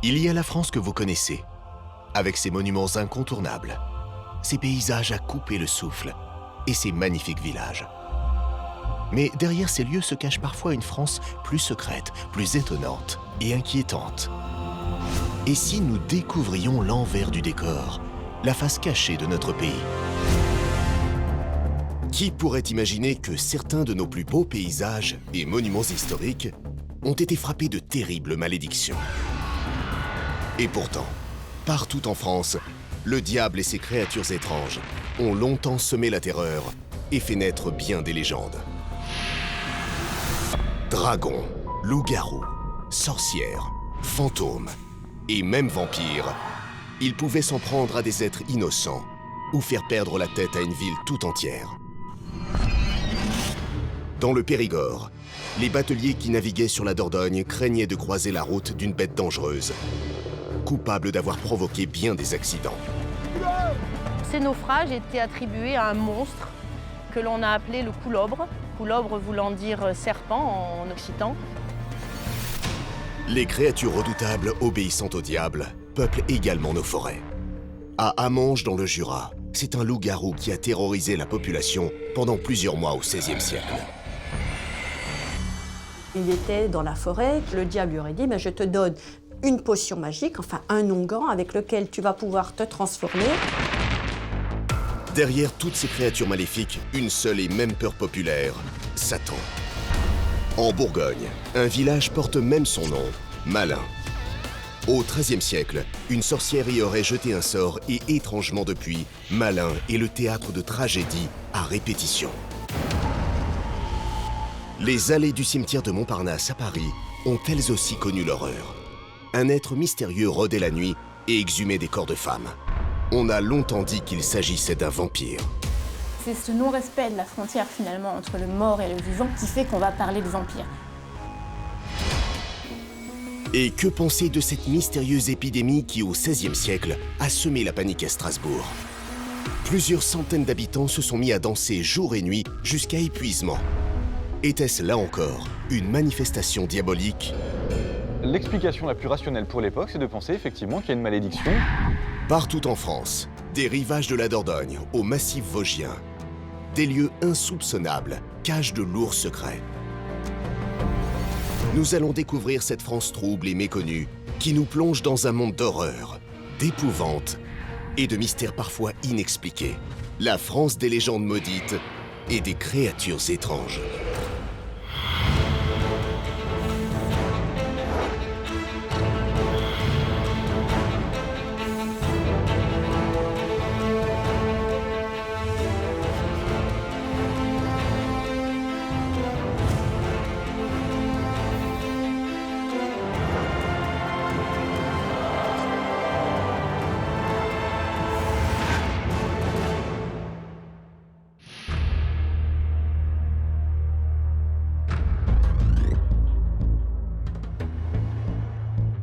Il y a la France que vous connaissez, avec ses monuments incontournables, ses paysages à couper le souffle et ses magnifiques villages. Mais derrière ces lieux se cache parfois une France plus secrète, plus étonnante et inquiétante. Et si nous découvrions l'envers du décor, la face cachée de notre pays? Qui pourrait imaginer que certains de nos plus beaux paysages et monuments historiques ont été frappés de terribles malédictions? Et pourtant, partout en France, le diable et ses créatures étranges ont longtemps semé la terreur et fait naître bien des légendes. Dragons, loups-garous, sorcières, fantômes et même vampires, ils pouvaient s'en prendre à des êtres innocents ou faire perdre la tête à une ville tout entière. Dans le Périgord, les bateliers qui naviguaient sur la Dordogne craignaient de croiser la route d'une bête dangereuse, coupable d'avoir provoqué bien des accidents. Ces naufrages étaient attribués à un monstre que l'on a appelé le coulobre, coulobre voulant dire serpent en occitan. Les créatures redoutables obéissant au diable peuplent également nos forêts. À Hamange, dans le Jura, c'est un loup-garou qui a terrorisé la population pendant plusieurs mois au XVIe siècle. Il était dans la forêt, le diable lui aurait dit « je te donne une potion magique, enfin un onguent avec lequel tu vas pouvoir te transformer. » Derrière toutes ces créatures maléfiques, une seule et même peur populaire, Satan. En Bourgogne, un village porte même son nom, Malin. Au XIIIe siècle, une sorcière y aurait jeté un sort et étrangement depuis, Malin est le théâtre de tragédies à répétition. Les allées du cimetière de Montparnasse à Paris ont elles aussi connu l'horreur. Un être mystérieux rôdait la nuit et exhumait des corps de femmes. On a longtemps dit qu'il s'agissait d'un vampire. C'est ce non-respect de la frontière finalement entre le mort et le vivant qui fait qu'on va parler de vampire. Et que penser de cette mystérieuse épidémie qui, au XVIe siècle, a semé la panique à Strasbourg? Plusieurs centaines d'habitants se sont mis à danser jour et nuit jusqu'à épuisement. Était-ce là encore une manifestation diabolique? L'explication la plus rationnelle pour l'époque, c'est de penser effectivement qu'il y a une malédiction. Partout en France, des rivages de la Dordogne au massif vosgien, des lieux insoupçonnables cachent de lourds secrets. Nous allons découvrir cette France trouble et méconnue qui nous plonge dans un monde d'horreur, d'épouvante et de mystères parfois inexpliqués. La France des légendes maudites et des créatures étranges.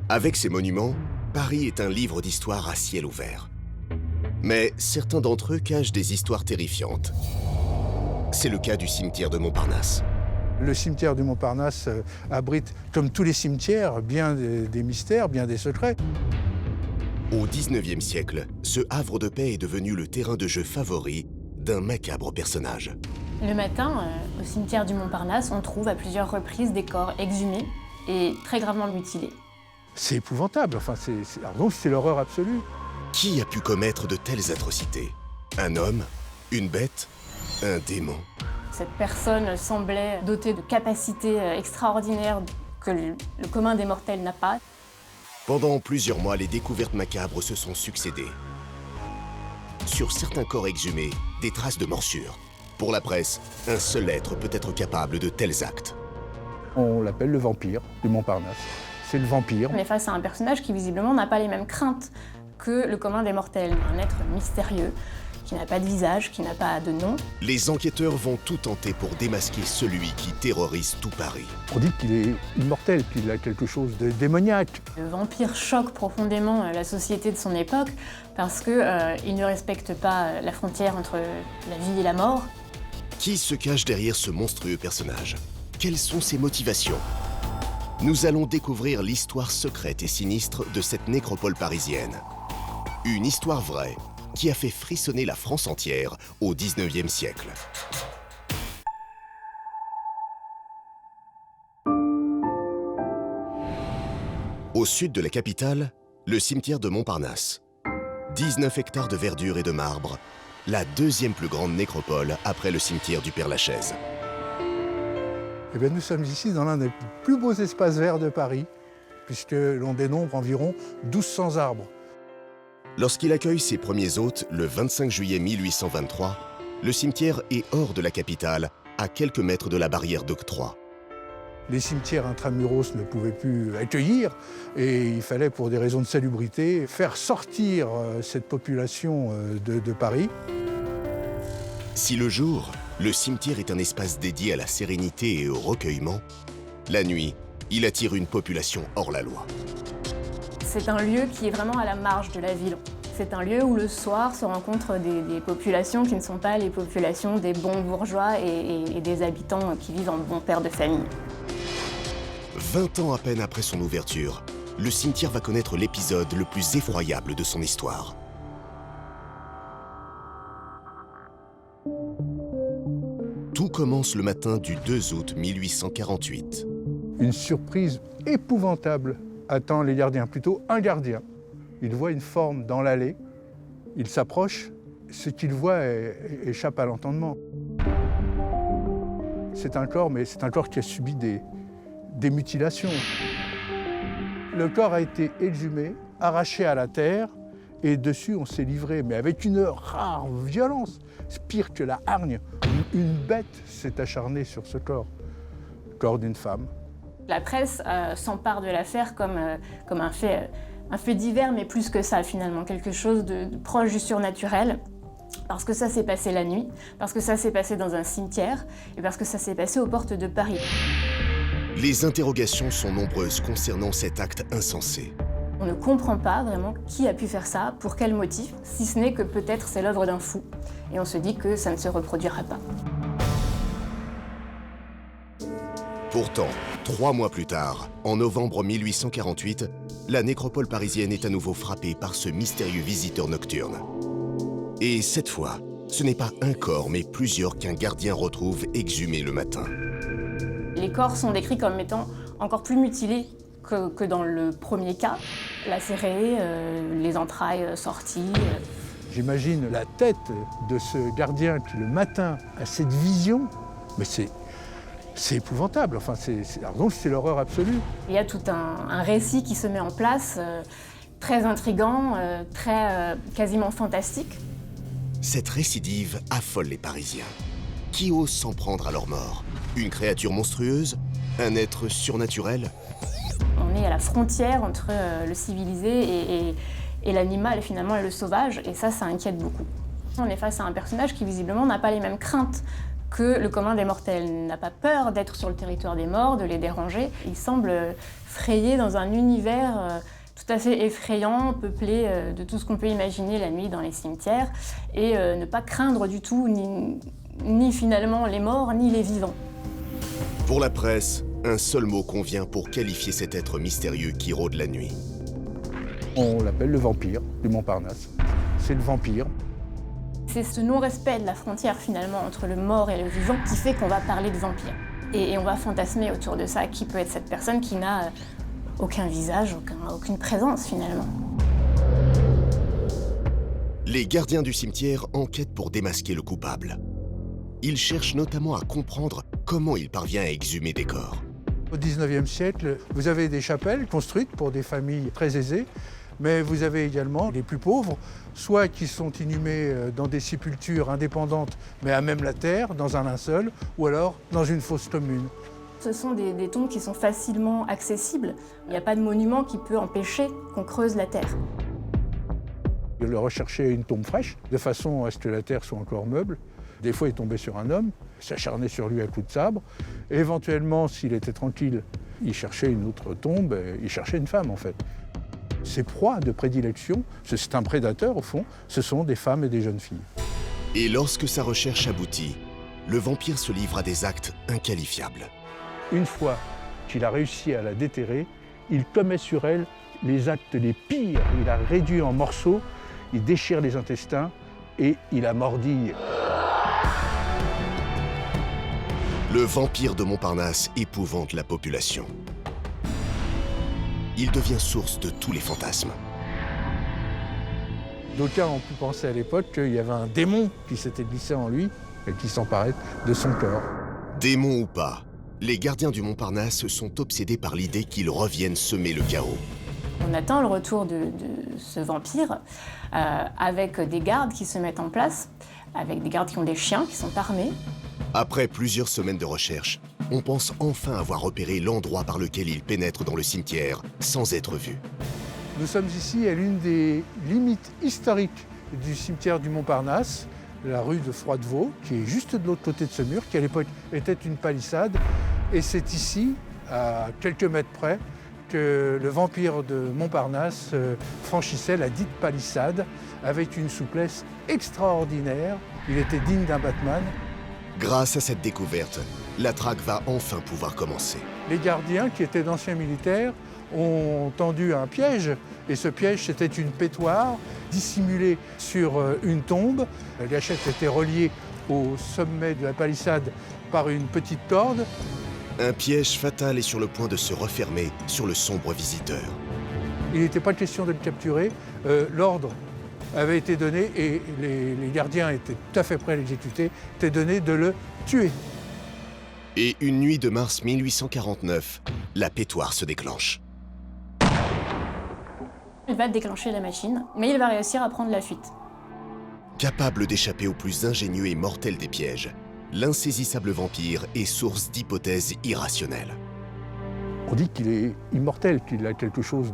Avec ces monuments, Paris est un livre d'histoire à ciel ouvert. Mais certains d'entre eux cachent des histoires terrifiantes. C'est le cas du cimetière de Montparnasse. Le cimetière du Montparnasse abrite, comme tous les cimetières, bien des mystères, bien des secrets. Au XIXe siècle, ce havre de paix est devenu le terrain de jeu favori d'un macabre personnage. Le matin, au cimetière du Montparnasse, on trouve à plusieurs reprises des corps exhumés et très gravement mutilés. C'est épouvantable, enfin, donc c'est l'horreur absolue. Qui a pu commettre de telles atrocités? Un homme? Une bête? Un démon? Cette personne semblait dotée de capacités extraordinaires que le commun des mortels n'a pas. Pendant plusieurs mois, les découvertes macabres se sont succédées. Sur certains corps exhumés, des traces de morsures. Pour la presse, un seul être peut être capable de tels actes. On l'appelle le vampire du Montparnasse. C'est le vampire. On est face à un personnage qui visiblement n'a pas les mêmes craintes que le commun des mortels. Un être mystérieux, qui n'a pas de visage, qui n'a pas de nom. Les enquêteurs vont tout tenter pour démasquer celui qui terrorise tout Paris. On dit qu'il est immortel, qu'il a quelque chose de démoniaque. Le vampire choque profondément la société de son époque parce qu'il ne respecte pas la frontière entre la vie et la mort. Qui se cache derrière ce monstrueux personnage? Quelles sont ses motivations? nous allons découvrir l'histoire secrète et sinistre de cette nécropole parisienne. Une histoire vraie qui a fait frissonner la France entière au XIXe siècle. Au sud de la capitale, le cimetière de Montparnasse. 19 hectares de verdure et de marbre, la deuxième plus grande nécropole après le cimetière du Père-Lachaise. Eh bien, nous sommes ici dans l'un des plus beaux espaces verts de Paris, puisque l'on dénombre environ 1200 arbres. Lorsqu'il accueille ses premiers hôtes le 25 juillet 1823, le cimetière est hors de la capitale, à quelques mètres de la barrière d'octroi. Les cimetières intramuros ne pouvaient plus accueillir et il fallait, pour des raisons de salubrité, faire sortir cette population de Paris. Si le jour, le cimetière est un espace dédié à la sérénité et au recueillement, la nuit, il attire une population hors la loi. C'est un lieu qui est vraiment à la marge de la ville. C'est un lieu où le soir se rencontrent des populations qui ne sont pas les populations des bons bourgeois et des habitants qui vivent en bons pères de famille. 20 ans à peine après son ouverture, le cimetière va connaître l'épisode le plus effroyable de son histoire. Tout commence le matin du 2 août 1848. Une surprise épouvantable attend les gardiens, plutôt un gardien. Il voit une forme dans l'allée, il s'approche, ce qu'il voit échappe à l'entendement. C'est un corps, mais c'est un corps qui a subi des mutilations. Le corps a été exhumé, arraché à la terre, et dessus on s'est livré, mais avec une rare violence, pire que la hargne. Une bête s'est acharnée sur ce corps, le corps d'une femme. La presse s'empare de l'affaire comme un fait divers, mais plus que ça finalement, quelque chose de proche du surnaturel. Parce que ça s'est passé la nuit, parce que ça s'est passé dans un cimetière, et parce que ça s'est passé aux portes de Paris. Les interrogations sont nombreuses concernant cet acte insensé. On ne comprend pas vraiment qui a pu faire ça, pour quel motif, si ce n'est que peut-être c'est l'œuvre d'un fou. Et on se dit que ça ne se reproduira pas. Pourtant, 3 mois plus tard, en novembre 1848, la nécropole parisienne est à nouveau frappée par ce mystérieux visiteur nocturne. Et cette fois, ce n'est pas un corps, mais plusieurs qu'un gardien retrouve exhumés le matin. Les corps sont décrits comme étant encore plus mutilés que dans le premier cas, lacérés, les entrailles sorties. J'imagine la tête de ce gardien qui, le matin, a cette vision, mais c'est épouvantable, enfin, c'est l'horreur absolue. Il y a tout un récit qui se met en place, très intriguant, quasiment fantastique. Cette récidive affole les Parisiens. Qui ose s'en prendre à leur mort? Une créature monstrueuse? Un être surnaturel? On est à la frontière entre le civilisé et l'animal, finalement, et le sauvage, et ça inquiète beaucoup. On est face à un personnage qui, visiblement, n'a pas les mêmes craintes que le commun des mortels, n'a pas peur d'être sur le territoire des morts, de les déranger. Il semble frayer dans un univers tout à fait effrayant, peuplé de tout ce qu'on peut imaginer la nuit dans les cimetières, et ne pas craindre du tout ni finalement les morts, ni les vivants. Pour la presse, un seul mot convient pour qualifier cet être mystérieux qui rôde la nuit. On l'appelle le vampire du Montparnasse. C'est le vampire. C'est ce non-respect de la frontière finalement entre le mort et le vivant qui fait qu'on va parler de vampire. Et on va fantasmer autour de ça qui peut être cette personne qui n'a aucun visage, aucune présence finalement. Les gardiens du cimetière enquêtent pour démasquer le coupable. Ils cherchent notamment à comprendre comment il parvient à exhumer des corps. Au XIXe siècle, vous avez des chapelles construites pour des familles très aisées, mais vous avez également les plus pauvres, soit qui sont inhumés dans des sépultures indépendantes, mais à même la terre, dans un linceul, ou alors dans une fosse commune. Ce sont des tombes qui sont facilement accessibles. Il n'y a pas de monument qui peut empêcher qu'on creuse la terre. Il recherchait une tombe fraîche, de façon à ce que la terre soit encore meuble. Des fois, il tombait sur un homme, s'acharnait sur lui à coups de sabre. Et éventuellement, s'il était tranquille, il cherchait une autre tombe, il cherchait une femme en fait. Ses proies de prédilection, c'est un prédateur au fond, ce sont des femmes et des jeunes filles. Et lorsque sa recherche aboutit, le vampire se livre à des actes inqualifiables. Une fois qu'il a réussi à la déterrer, il commet sur elle les actes les pires. Il la réduit en morceaux, il déchire les intestins et il la mordille. Le vampire de Montparnasse épouvante la population. Il devient source de tous les fantasmes. D'aucuns ont pu penser à l'époque qu'il y avait un démon qui s'était glissé en lui et qui s'emparait de son corps. Démon ou pas, les gardiens du Montparnasse sont obsédés par l'idée qu'ils reviennent semer le chaos. On attend le retour de ce vampire avec des gardes qui se mettent en place, avec des gardes qui ont des chiens, qui sont armés. Après plusieurs semaines de recherche, on pense enfin avoir repéré l'endroit par lequel il pénètre dans le cimetière sans être vu. Nous sommes ici à l'une des limites historiques du cimetière du Montparnasse, la rue de Froidevaux, qui est juste de l'autre côté de ce mur, qui à l'époque était une palissade. Et c'est ici, à quelques mètres près, que le vampire de Montparnasse franchissait la dite palissade avec une souplesse extraordinaire. Il était digne d'un Batman. Grâce à cette découverte, la traque va enfin pouvoir commencer. Les gardiens, qui étaient d'anciens militaires, ont tendu un piège. Et ce piège, c'était une pétoire dissimulée sur une tombe. La gâchette était reliée au sommet de la palissade par une petite corde. Un piège fatal est sur le point de se refermer sur le sombre visiteur. Il n'était pas question de le capturer. L'ordre avait été donné, et les gardiens étaient tout à fait prêts à l'exécuter, était donné de le tuer. Et une nuit de mars 1849, la pétoire se déclenche. Il va déclencher la machine, mais il va réussir à prendre la fuite. Capable d'échapper au plus ingénieux et mortel des pièges, l'insaisissable vampire est source d'hypothèses irrationnelles. On dit qu'il est immortel, qu'il a quelque chose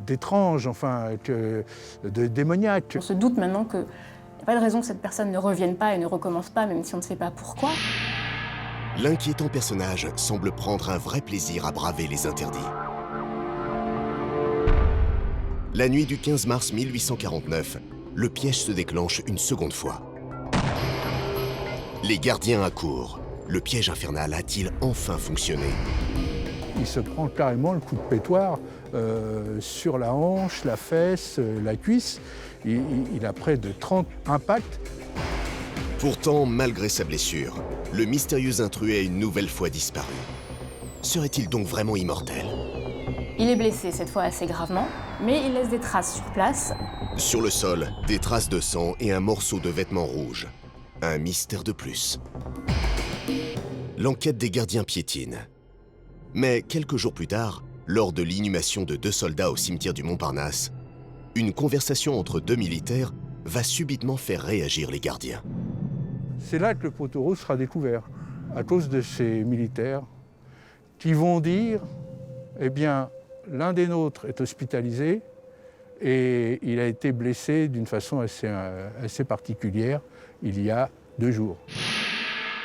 d'étrange, enfin, de démoniaque. On se doute maintenant qu'il n'y a pas de raison que cette personne ne revienne pas et ne recommence pas, même si on ne sait pas pourquoi. L'inquiétant personnage semble prendre un vrai plaisir à braver les interdits. La nuit du 15 mars 1849, le piège se déclenche une seconde fois. Les gardiens accourent. Le piège infernal a-t-il enfin fonctionné? Il se prend carrément le coup de pétoire sur la hanche, la fesse, la cuisse. Il a près de 30 impacts. Pourtant, malgré sa blessure, le mystérieux intrus a une nouvelle fois disparu. Serait-il donc vraiment immortel? Il est blessé, cette fois assez gravement, mais il laisse des traces sur place. Sur le sol, des traces de sang et un morceau de vêtement rouge. Un mystère de plus. L'enquête des gardiens piétine. Mais quelques jours plus tard, lors de l'inhumation de 2 soldats au cimetière du Montparnasse, une conversation entre 2 militaires va subitement faire réagir les gardiens. C'est là que le pot au rose sera découvert, à cause de ces militaires qui vont dire, eh bien, l'un des nôtres est hospitalisé et il a été blessé d'une façon assez particulière il y a 2 jours.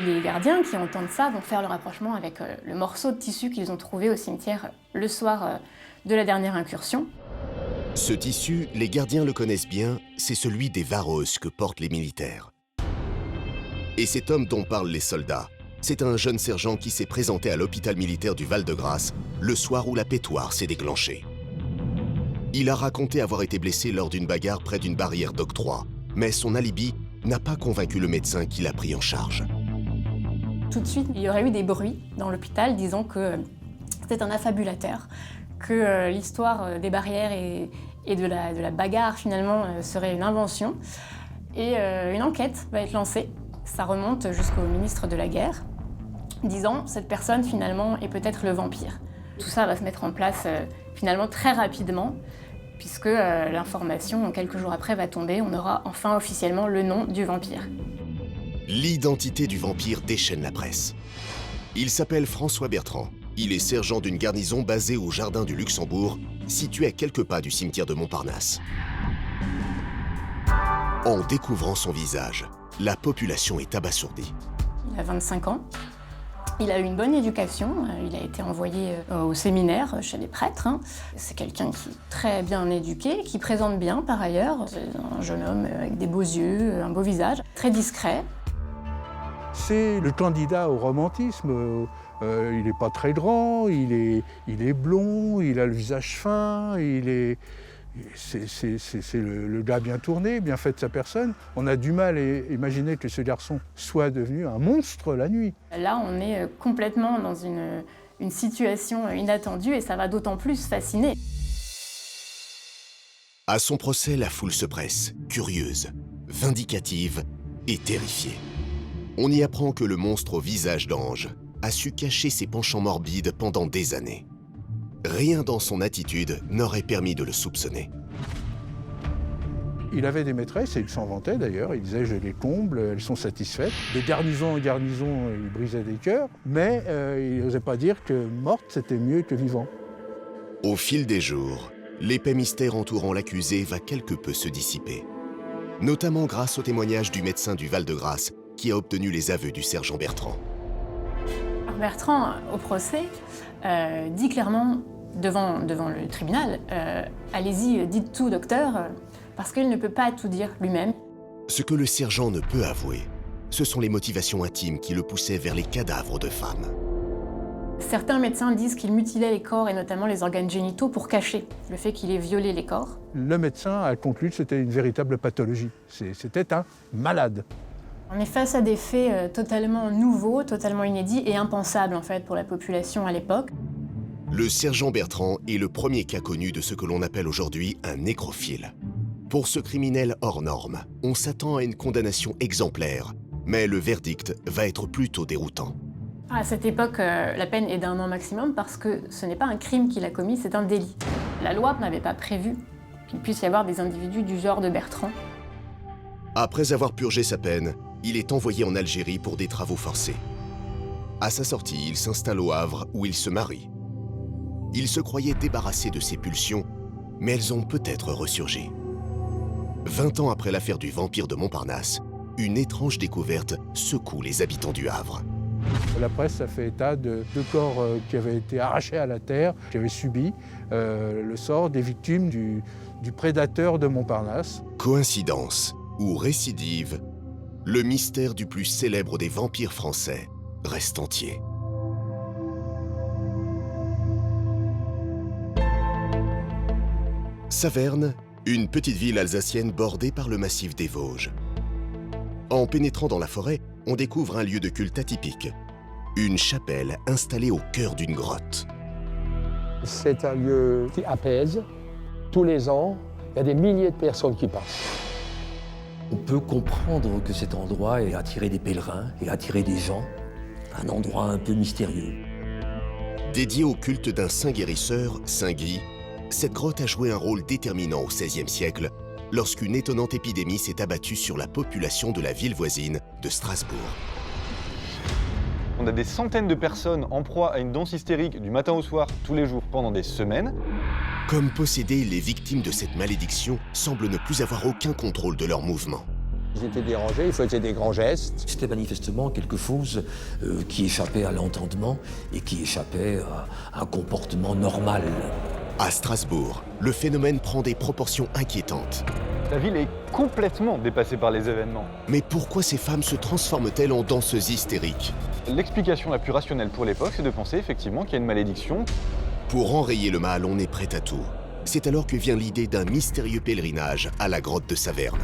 Les gardiens qui entendent ça vont faire le rapprochement avec le morceau de tissu qu'ils ont trouvé au cimetière le soir de la dernière incursion. Ce tissu, les gardiens le connaissent bien, c'est celui des varos que portent les militaires. Et cet homme dont parlent les soldats, c'est un jeune sergent qui s'est présenté à l'hôpital militaire du Val-de-Grâce le soir où la pétoire s'est déclenchée. Il a raconté avoir été blessé lors d'une bagarre près d'une barrière d'octroi, mais son alibi n'a pas convaincu le médecin qui l'a pris en charge. Tout de suite, il y aurait eu des bruits dans l'hôpital disant que c'était un affabulateur, que l'histoire des barrières et de la bagarre finalement serait une invention. Et une enquête va être lancée. Ça remonte jusqu'au ministre de la Guerre, disant cette personne finalement est peut-être le vampire. Tout ça va se mettre en place finalement très rapidement, puisque l'information, quelques jours après, va tomber. On aura enfin officiellement le nom du vampire. L'identité du vampire déchaîne la presse. Il s'appelle François Bertrand. Il est sergent d'une garnison basée au Jardin du Luxembourg, situé à quelques pas du cimetière de Montparnasse. En découvrant son visage, la population est abasourdie. Il a 25 ans. Il a eu une bonne éducation. Il a été envoyé au séminaire chez les prêtres. C'est quelqu'un qui est très bien éduqué, qui présente bien par ailleurs. C'est un jeune homme avec des beaux yeux, un beau visage, très discret. C'est le candidat au romantisme. Il n'est pas très grand, il est blond, il a le visage fin, c'est le gars bien tourné, bien fait de sa personne. On a du mal à imaginer que ce garçon soit devenu un monstre la nuit. Là, on est complètement dans une situation inattendue et ça va d'autant plus fasciner. À son procès, la foule se presse, curieuse, vindicative et terrifiée. On y apprend que le monstre au visage d'ange a su cacher ses penchants morbides pendant des années. Rien dans son attitude n'aurait permis de le soupçonner. Il avait des maîtresses, et il s'en vantait d'ailleurs, il disait « je les comble, elles sont satisfaites ». De garnison en garnison, il brisait des cœurs, mais il n'osait pas dire que morte, c'était mieux que vivant. Au fil des jours, l'épais mystère entourant l'accusé va quelque peu se dissiper. Notamment grâce au témoignage du médecin du Val-de-Grâce qui a obtenu les aveux du sergent Bertrand. Bertrand, au procès, dit clairement devant le tribunal « Allez-y, dites tout, docteur », parce qu'il ne peut pas tout dire lui-même. Ce que le sergent ne peut avouer, ce sont les motivations intimes qui le poussaient vers les cadavres de femmes. Certains médecins disent qu'il mutilait les corps et notamment les organes génitaux pour cacher le fait qu'il ait violé les corps. Le médecin a conclu que c'était une véritable pathologie. C'était un malade. On est face à des faits totalement nouveaux, totalement inédits et impensables en fait pour la population à l'époque. Le sergent Bertrand est le premier cas connu de ce que l'on appelle aujourd'hui un nécrophile. Pour ce criminel hors norme, on s'attend à une condamnation exemplaire, mais le verdict va être plutôt déroutant. À cette époque, la peine est d'1 an maximum parce que ce n'est pas un crime qu'il a commis, c'est un délit. La loi n'avait pas prévu qu'il puisse y avoir des individus du genre de Bertrand. Après avoir purgé sa peine, il est envoyé en Algérie pour des travaux forcés. À sa sortie, il s'installe au Havre où il se marie. Il se croyait débarrassé de ses pulsions, mais elles ont peut-être ressurgi. 20 ans après l'affaire du vampire de Montparnasse, une étrange découverte secoue les habitants du Havre. La presse a fait état de corps qui avaient été arrachés à la terre, qui avaient subi le sort des victimes du prédateur de Montparnasse. Coïncidence ou récidive, le mystère du plus célèbre des vampires français reste entier. Saverne, une petite ville alsacienne bordée par le massif des Vosges. En pénétrant dans la forêt, on découvre un lieu de culte atypique. Une chapelle installée au cœur d'une grotte. C'est un lieu qui apaise. Tous les ans, il y a des milliers de personnes qui passent. On peut comprendre que cet endroit ait attiré des pèlerins et attiré des gens. Un endroit un peu mystérieux. Dédié au culte d'un saint guérisseur, Saint Guy, cette grotte a joué un rôle déterminant au XVIe siècle lorsqu'une étonnante épidémie s'est abattue sur la population de la ville voisine de Strasbourg. On a des centaines de personnes en proie à une danse hystérique du matin au soir, tous les jours, pendant des semaines. Comme possédés, les victimes de cette malédiction semblent ne plus avoir aucun contrôle de leurs mouvements. Ils étaient dérangés, ils faisaient des grands gestes. C'était manifestement quelque chose qui échappait à l'entendement et qui échappait à un comportement normal. À Strasbourg, le phénomène prend des proportions inquiétantes. La ville est complètement dépassée par les événements. Mais pourquoi ces femmes se transforment-elles en danseuses hystériques? L'explication la plus rationnelle pour l'époque, c'est de penser effectivement qu'il y a une malédiction. Pour enrayer le mal, on est prêt à tout. C'est alors que vient l'idée d'un mystérieux pèlerinage à la grotte de Saverne.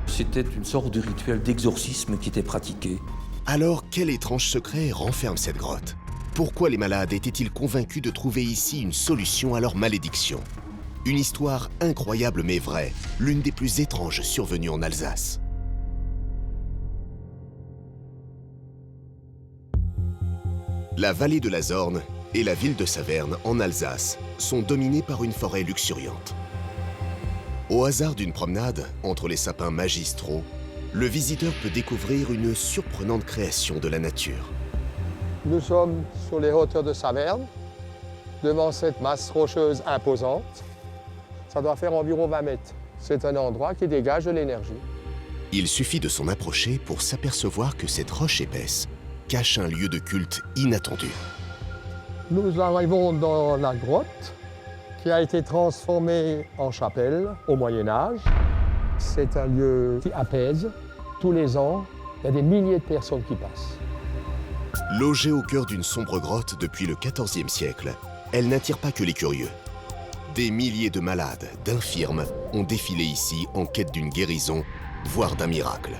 C'était une sorte de rituel d'exorcisme qui était pratiqué. Alors, quel étrange secret renferme cette grotte? Pourquoi les malades étaient-ils convaincus de trouver ici une solution à leur malédiction? Une histoire incroyable mais vraie, l'une des plus étranges survenues en Alsace. La vallée de la Zorne et la ville de Saverne, en Alsace, sont dominées par une forêt luxuriante. Au hasard d'une promenade entre les sapins magistraux, le visiteur peut découvrir une surprenante création de la nature. Nous sommes sur les hauteurs de Saverne, devant cette masse rocheuse imposante. Ça doit faire environ 20 mètres. C'est un endroit qui dégage de l'énergie. Il suffit de s'en approcher pour s'apercevoir que cette roche épaisse cache un lieu de culte inattendu. Nous arrivons dans la grotte qui a été transformée en chapelle au Moyen-Âge. C'est un lieu qui apaise. Tous les ans, Il y a des milliers de personnes qui passent. Logée au cœur d'une sombre grotte depuis le XIVe siècle, elle n'attire pas que les curieux. Des milliers de malades, d'infirmes, ont défilé ici en quête d'une guérison, voire d'un miracle.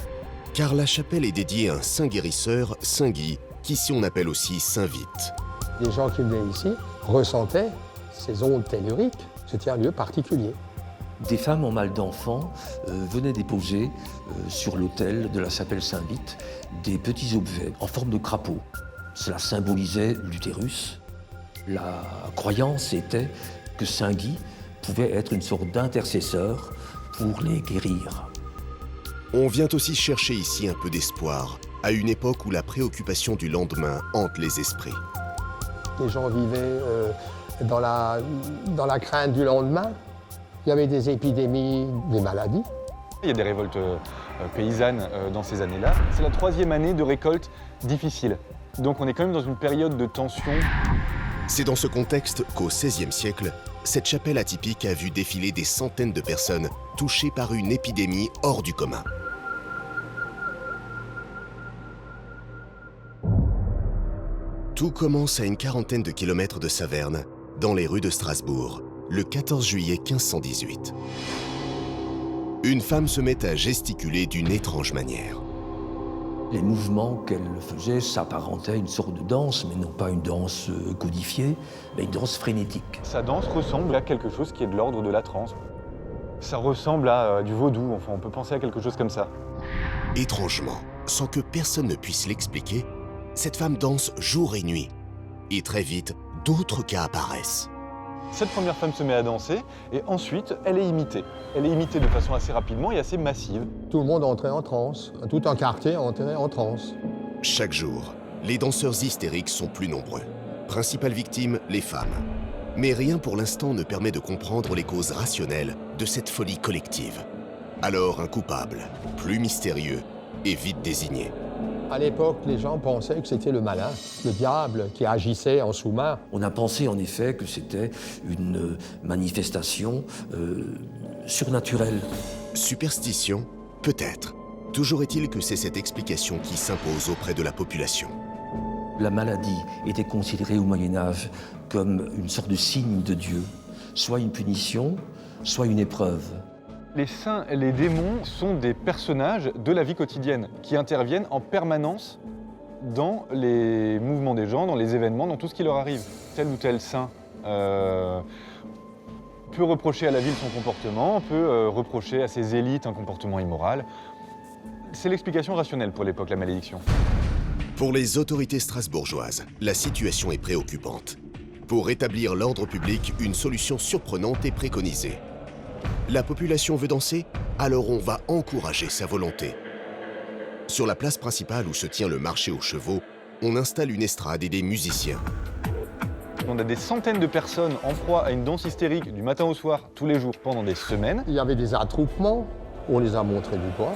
Car la chapelle est dédiée à un saint guérisseur, Saint Guy, qu'ici on appelle aussi Saint Vite. Les gens qui venaient ici ressentaient ces ondes telluriques. C'était un lieu particulier. Des femmes en mal d'enfant venaient déposer sur l'autel de la chapelle Saint-Vite des petits objets en forme de crapaud. Cela symbolisait l'utérus. La croyance était que Saint Guy pouvait être une sorte d'intercesseur pour les guérir. On vient aussi chercher ici un peu d'espoir, à une époque où la préoccupation du lendemain hante les esprits. Les gens vivaient dans la crainte du lendemain. Il y avait des épidémies, des maladies. Il y a des révoltes paysannes dans ces années-là. C'est la 3e année de récolte difficile. Donc on est quand même dans une période de tension. C'est dans ce contexte qu'au XVIe siècle, cette chapelle atypique a vu défiler des centaines de personnes touchées par une épidémie hors du commun. Tout commence à une quarantaine de kilomètres de Saverne, dans les rues de Strasbourg, le 14 juillet 1518. Une femme se met à gesticuler d'une étrange manière. Les mouvements qu'elle faisait s'apparentaient à une sorte de danse, mais non pas une danse codifiée, mais une danse frénétique. Sa danse ressemble à quelque chose qui est de l'ordre de la transe. Ça ressemble à du vaudou, enfin on peut penser à quelque chose comme ça. Étrangement, sans que personne ne puisse l'expliquer, cette femme danse jour et nuit. Et très vite, d'autres cas apparaissent. Cette première femme se met à danser et ensuite elle est imitée. Elle est imitée de façon assez rapidement et assez massive. Tout le monde entrait en transe. Tout un quartier entrait en transe. Chaque jour, les danseurs hystériques sont plus nombreux. Principales victimes, les femmes. Mais rien pour l'instant ne permet de comprendre les causes rationnelles de cette folie collective. Alors un coupable, plus mystérieux et vite désigné. À l'époque, les gens pensaient que c'était le malin, le diable qui agissait en sous-main. On a pensé en effet que c'était une manifestation surnaturelle. Superstition? Peut-être. Toujours est-il que c'est cette explication qui s'impose auprès de la population. La maladie était considérée au Moyen-Âge comme une sorte de signe de Dieu, soit une punition, soit une épreuve. Les saints et les démons sont des personnages de la vie quotidienne qui interviennent en permanence dans les mouvements des gens, dans les événements, dans tout ce qui leur arrive. Tel ou tel saint peut reprocher à la ville son comportement, peut reprocher à ses élites un comportement immoral. C'est l'explication rationnelle pour l'époque, la malédiction. Pour les autorités strasbourgeoises, la situation est préoccupante. Pour rétablir l'ordre public, une solution surprenante est préconisée. La population veut danser, alors on va encourager sa volonté. Sur la place principale où se tient le marché aux chevaux, on installe une estrade et des musiciens. On a des centaines de personnes en proie à une danse hystérique du matin au soir, tous les jours, pendant des semaines. Il y avait des attroupements, on les a montrés du doigt.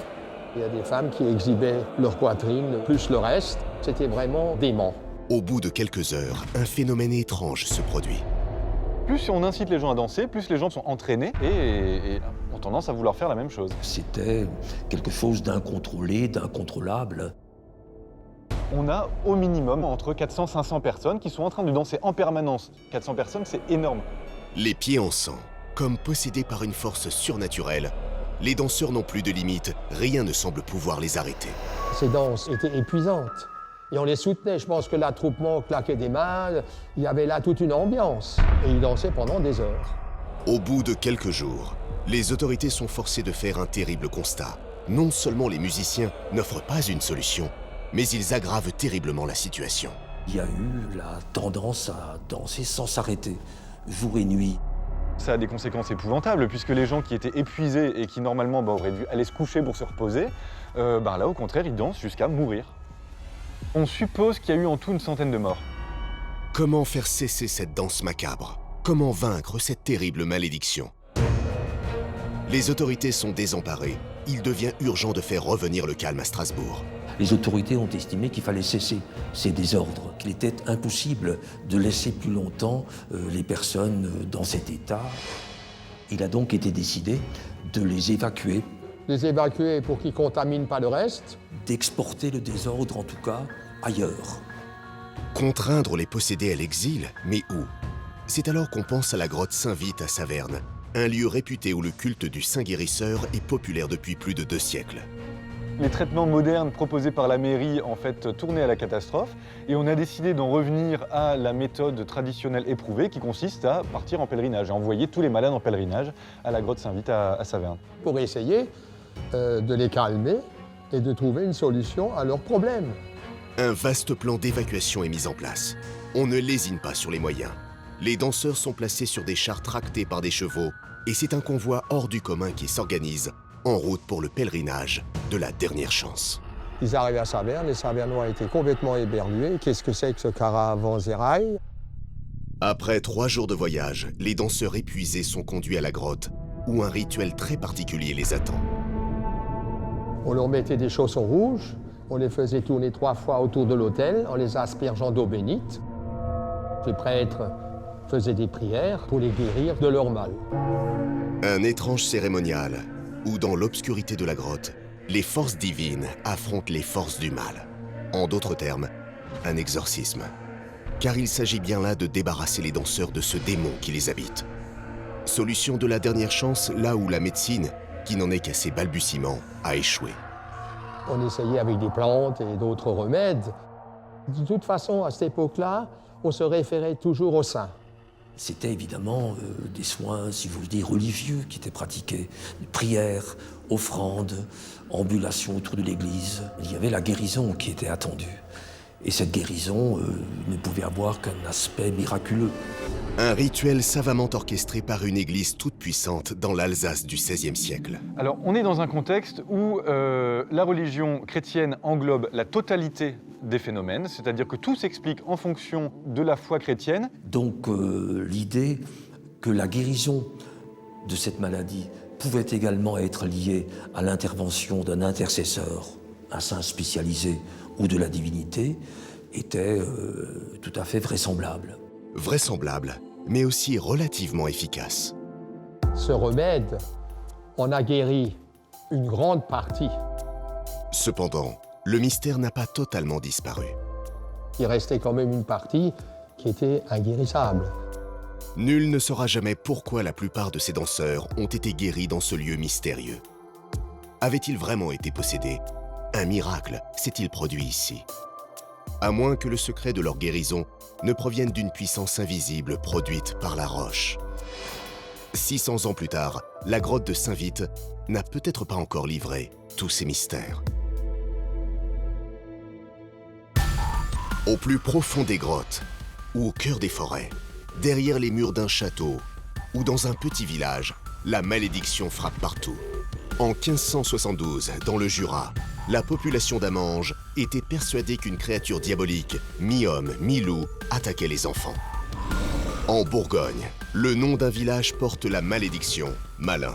Il y a des femmes qui exhibaient leur poitrine plus le reste. C'était vraiment dément. Au bout de quelques heures, un phénomène étrange se produit. Plus on incite les gens à danser, plus les gens sont entraînés et ont tendance à vouloir faire la même chose. C'était quelque chose d'incontrôlé, d'incontrôlable. On a au minimum entre 400 et 500 personnes qui sont en train de danser en permanence. 400 personnes, c'est énorme. Les pieds en sang, comme possédés par une force surnaturelle, les danseurs n'ont plus de limites, rien ne semble pouvoir les arrêter. Ces danses étaient épuisantes. Et on les soutenait. Je pense que l'attroupement claquait des mains. Il y avait là toute une ambiance. Et ils dansaient pendant des heures. Au bout de quelques jours, les autorités sont forcées de faire un terrible constat. Non seulement les musiciens n'offrent pas une solution, mais ils aggravent terriblement la situation. Il y a eu la tendance à danser sans s'arrêter, jour et nuit. Ça a des conséquences épouvantables, puisque les gens qui étaient épuisés et qui normalement auraient dû aller se coucher pour se reposer, là au contraire, ils dansent jusqu'à mourir. On suppose qu'il y a eu en tout une centaine de morts. Comment faire cesser cette danse macabre? Comment vaincre cette terrible malédiction? Les autorités sont désemparées. Il devient urgent de faire revenir le calme à Strasbourg. Les autorités ont estimé qu'il fallait cesser ces désordres, qu'il était impossible de laisser plus longtemps les personnes dans cet état. Il a donc été décidé de les évacuer les évacuer pour qu'ils ne contaminent pas le reste. D'exporter le désordre, en tout cas, ailleurs. Contraindre les possédés à l'exil, mais où? C'est alors qu'on pense à la grotte Saint-Vite à Saverne, un lieu réputé où le culte du saint guérisseur est populaire depuis plus de 2 siècles. Les traitements modernes proposés par la mairie en fait tournaient à la catastrophe et on a décidé d'en revenir à la méthode traditionnelle éprouvée qui consiste à partir en pèlerinage, à envoyer tous les malades en pèlerinage à la grotte Saint-Vite à Saverne. Pour essayer de les calmer et de trouver une solution à leurs problèmes. Un vaste plan d'évacuation est mis en place. On ne lésine pas sur les moyens. Les danseurs sont placés sur des chars tractés par des chevaux et c'est un convoi hors du commun qui s'organise en route pour le pèlerinage de la dernière chance. Ils arrivent à Saverne, les Savernois étaient complètement éberlués. Qu'est-ce que c'est que ce caravansérail? Après 3 jours de voyage, les danseurs épuisés sont conduits à la grotte où un rituel très particulier les attend. On leur mettait des chaussons rouges, on les faisait tourner 3 fois autour de l'autel en les aspergeant d'eau bénite. Les prêtres faisaient des prières pour les guérir de leur mal. Un étrange cérémonial où, dans l'obscurité de la grotte, les forces divines affrontent les forces du mal. En d'autres termes, un exorcisme. Car il s'agit bien là de débarrasser les danseurs de ce démon qui les habite. Solution de la dernière chance là où la médecine, qui n'en est qu'à ses balbutiements, a échoué. On essayait avec des plantes et d'autres remèdes. De toute façon, à cette époque-là, on se référait toujours aux saints. C'était évidemment des soins, si vous voulez, religieux qui étaient pratiqués. Prières, offrandes, ambulations autour de l'église. Il y avait la guérison qui était attendue. Et cette guérison ne pouvait avoir qu'un aspect miraculeux. Un rituel savamment orchestré par une église toute puissante dans l'Alsace du XVIe siècle. Alors on est dans un contexte où la religion chrétienne englobe la totalité des phénomènes, c'est-à-dire que tout s'explique en fonction de la foi chrétienne. Donc l'idée que la guérison de cette maladie pouvait également être liée à l'intervention d'un intercesseur, un saint spécialisé ou de la divinité, était tout à fait vraisemblable. Vraisemblable, mais aussi relativement efficace. Ce remède en a guéri une grande partie. Cependant, le mystère n'a pas totalement disparu. Il restait quand même une partie qui était inguérissable. Nul ne saura jamais pourquoi la plupart de ces danseurs ont été guéris dans ce lieu mystérieux. Avaient-ils vraiment été possédés? Un miracle s'est-il produit ici? À moins que le secret de leur guérison ne provienne d'une puissance invisible produite par la roche. 600 ans plus tard, la grotte de Saint-Vite n'a peut-être pas encore livré tous ses mystères. Au plus profond des grottes, ou au cœur des forêts, derrière les murs d'un château, ou dans un petit village, la malédiction frappe partout. En 1572, dans le Jura, la population d'Amanges était persuadée qu'une créature diabolique, mi-homme, mi-loup, attaquait les enfants. En Bourgogne, le nom d'un village porte la malédiction, Malin.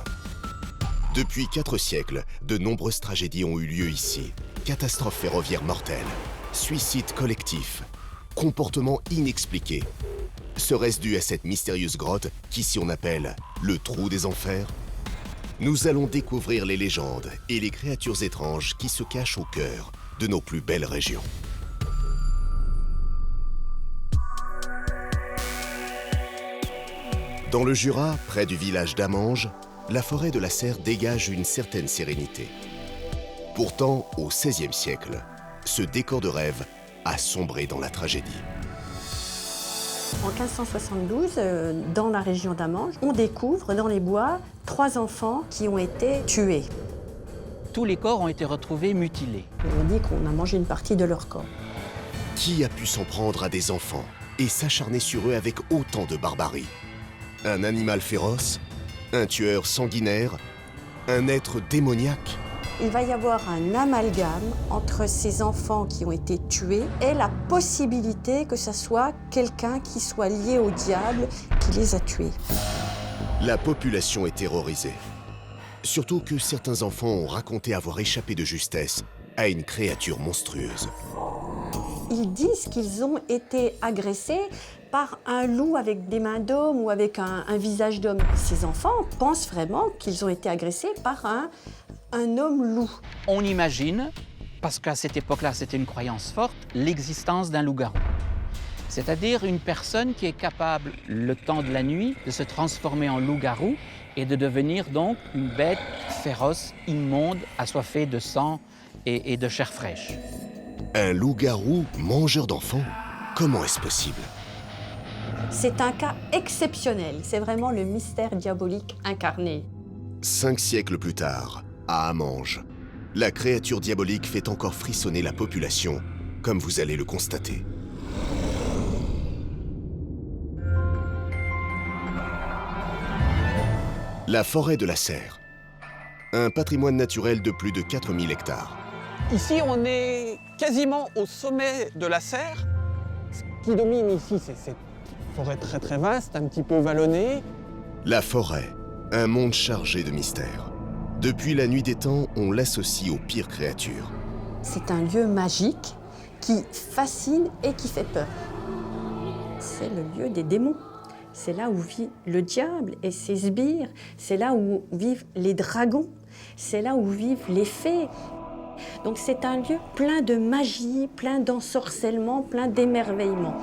Depuis 4 siècles, de nombreuses tragédies ont eu lieu ici. Catastrophes ferroviaires mortelles, suicides collectifs, comportements inexpliqués. Serait-ce dû à cette mystérieuse grotte qu'ici on appelle le trou des enfers? Nous allons découvrir les légendes et les créatures étranges qui se cachent au cœur de nos plus belles régions. Dans le Jura, près du village d'Amanges, la forêt de la Serre dégage une certaine sérénité. Pourtant, au XVIe siècle, ce décor de rêve a sombré dans la tragédie. En 1572, dans la région d'Amanges, on découvre dans les bois 3 enfants qui ont été tués. Tous les corps ont été retrouvés mutilés. On dit qu'on a mangé une partie de leur corps. Qui a pu s'en prendre à des enfants et s'acharner sur eux avec autant de barbarie? Un animal féroce? Un tueur sanguinaire? Un être démoniaque? Il va y avoir un amalgame entre ces enfants qui ont été tués et la possibilité que ce soit quelqu'un qui soit lié au diable qui les a tués. La population est terrorisée. Surtout que certains enfants ont raconté avoir échappé de justesse à une créature monstrueuse. Ils disent qu'ils ont été agressés par un loup avec des mains d'homme ou avec un visage d'homme. Ces enfants pensent vraiment qu'ils ont été agressés par un homme loup. On imagine, parce qu'à cette époque-là, c'était une croyance forte, l'existence d'un loup-garou. C'est-à-dire une personne qui est capable, le temps de la nuit, de se transformer en loup-garou et de devenir donc une bête féroce, immonde, assoiffée de sang et de chair fraîche. Un loup-garou mangeur d'enfants? Comment est-ce possible? C'est un cas exceptionnel. C'est vraiment le mystère diabolique incarné. 5 siècles plus tard, à Hamange, la créature diabolique fait encore frissonner la population, comme vous allez le constater. La forêt de la Serre, un patrimoine naturel de plus de 4000 hectares. Ici, on est quasiment au sommet de la serre. Ce qui domine ici, c'est cette forêt très très vaste, un petit peu vallonnée. La forêt, un monde chargé de mystères. Depuis la nuit des temps, on l'associe aux pires créatures. C'est un lieu magique qui fascine et qui fait peur. C'est le lieu des démons. C'est là où vit le diable et ses sbires. C'est là où vivent les dragons. C'est là où vivent les fées. Donc c'est un lieu plein de magie, plein d'ensorcellement, plein d'émerveillement.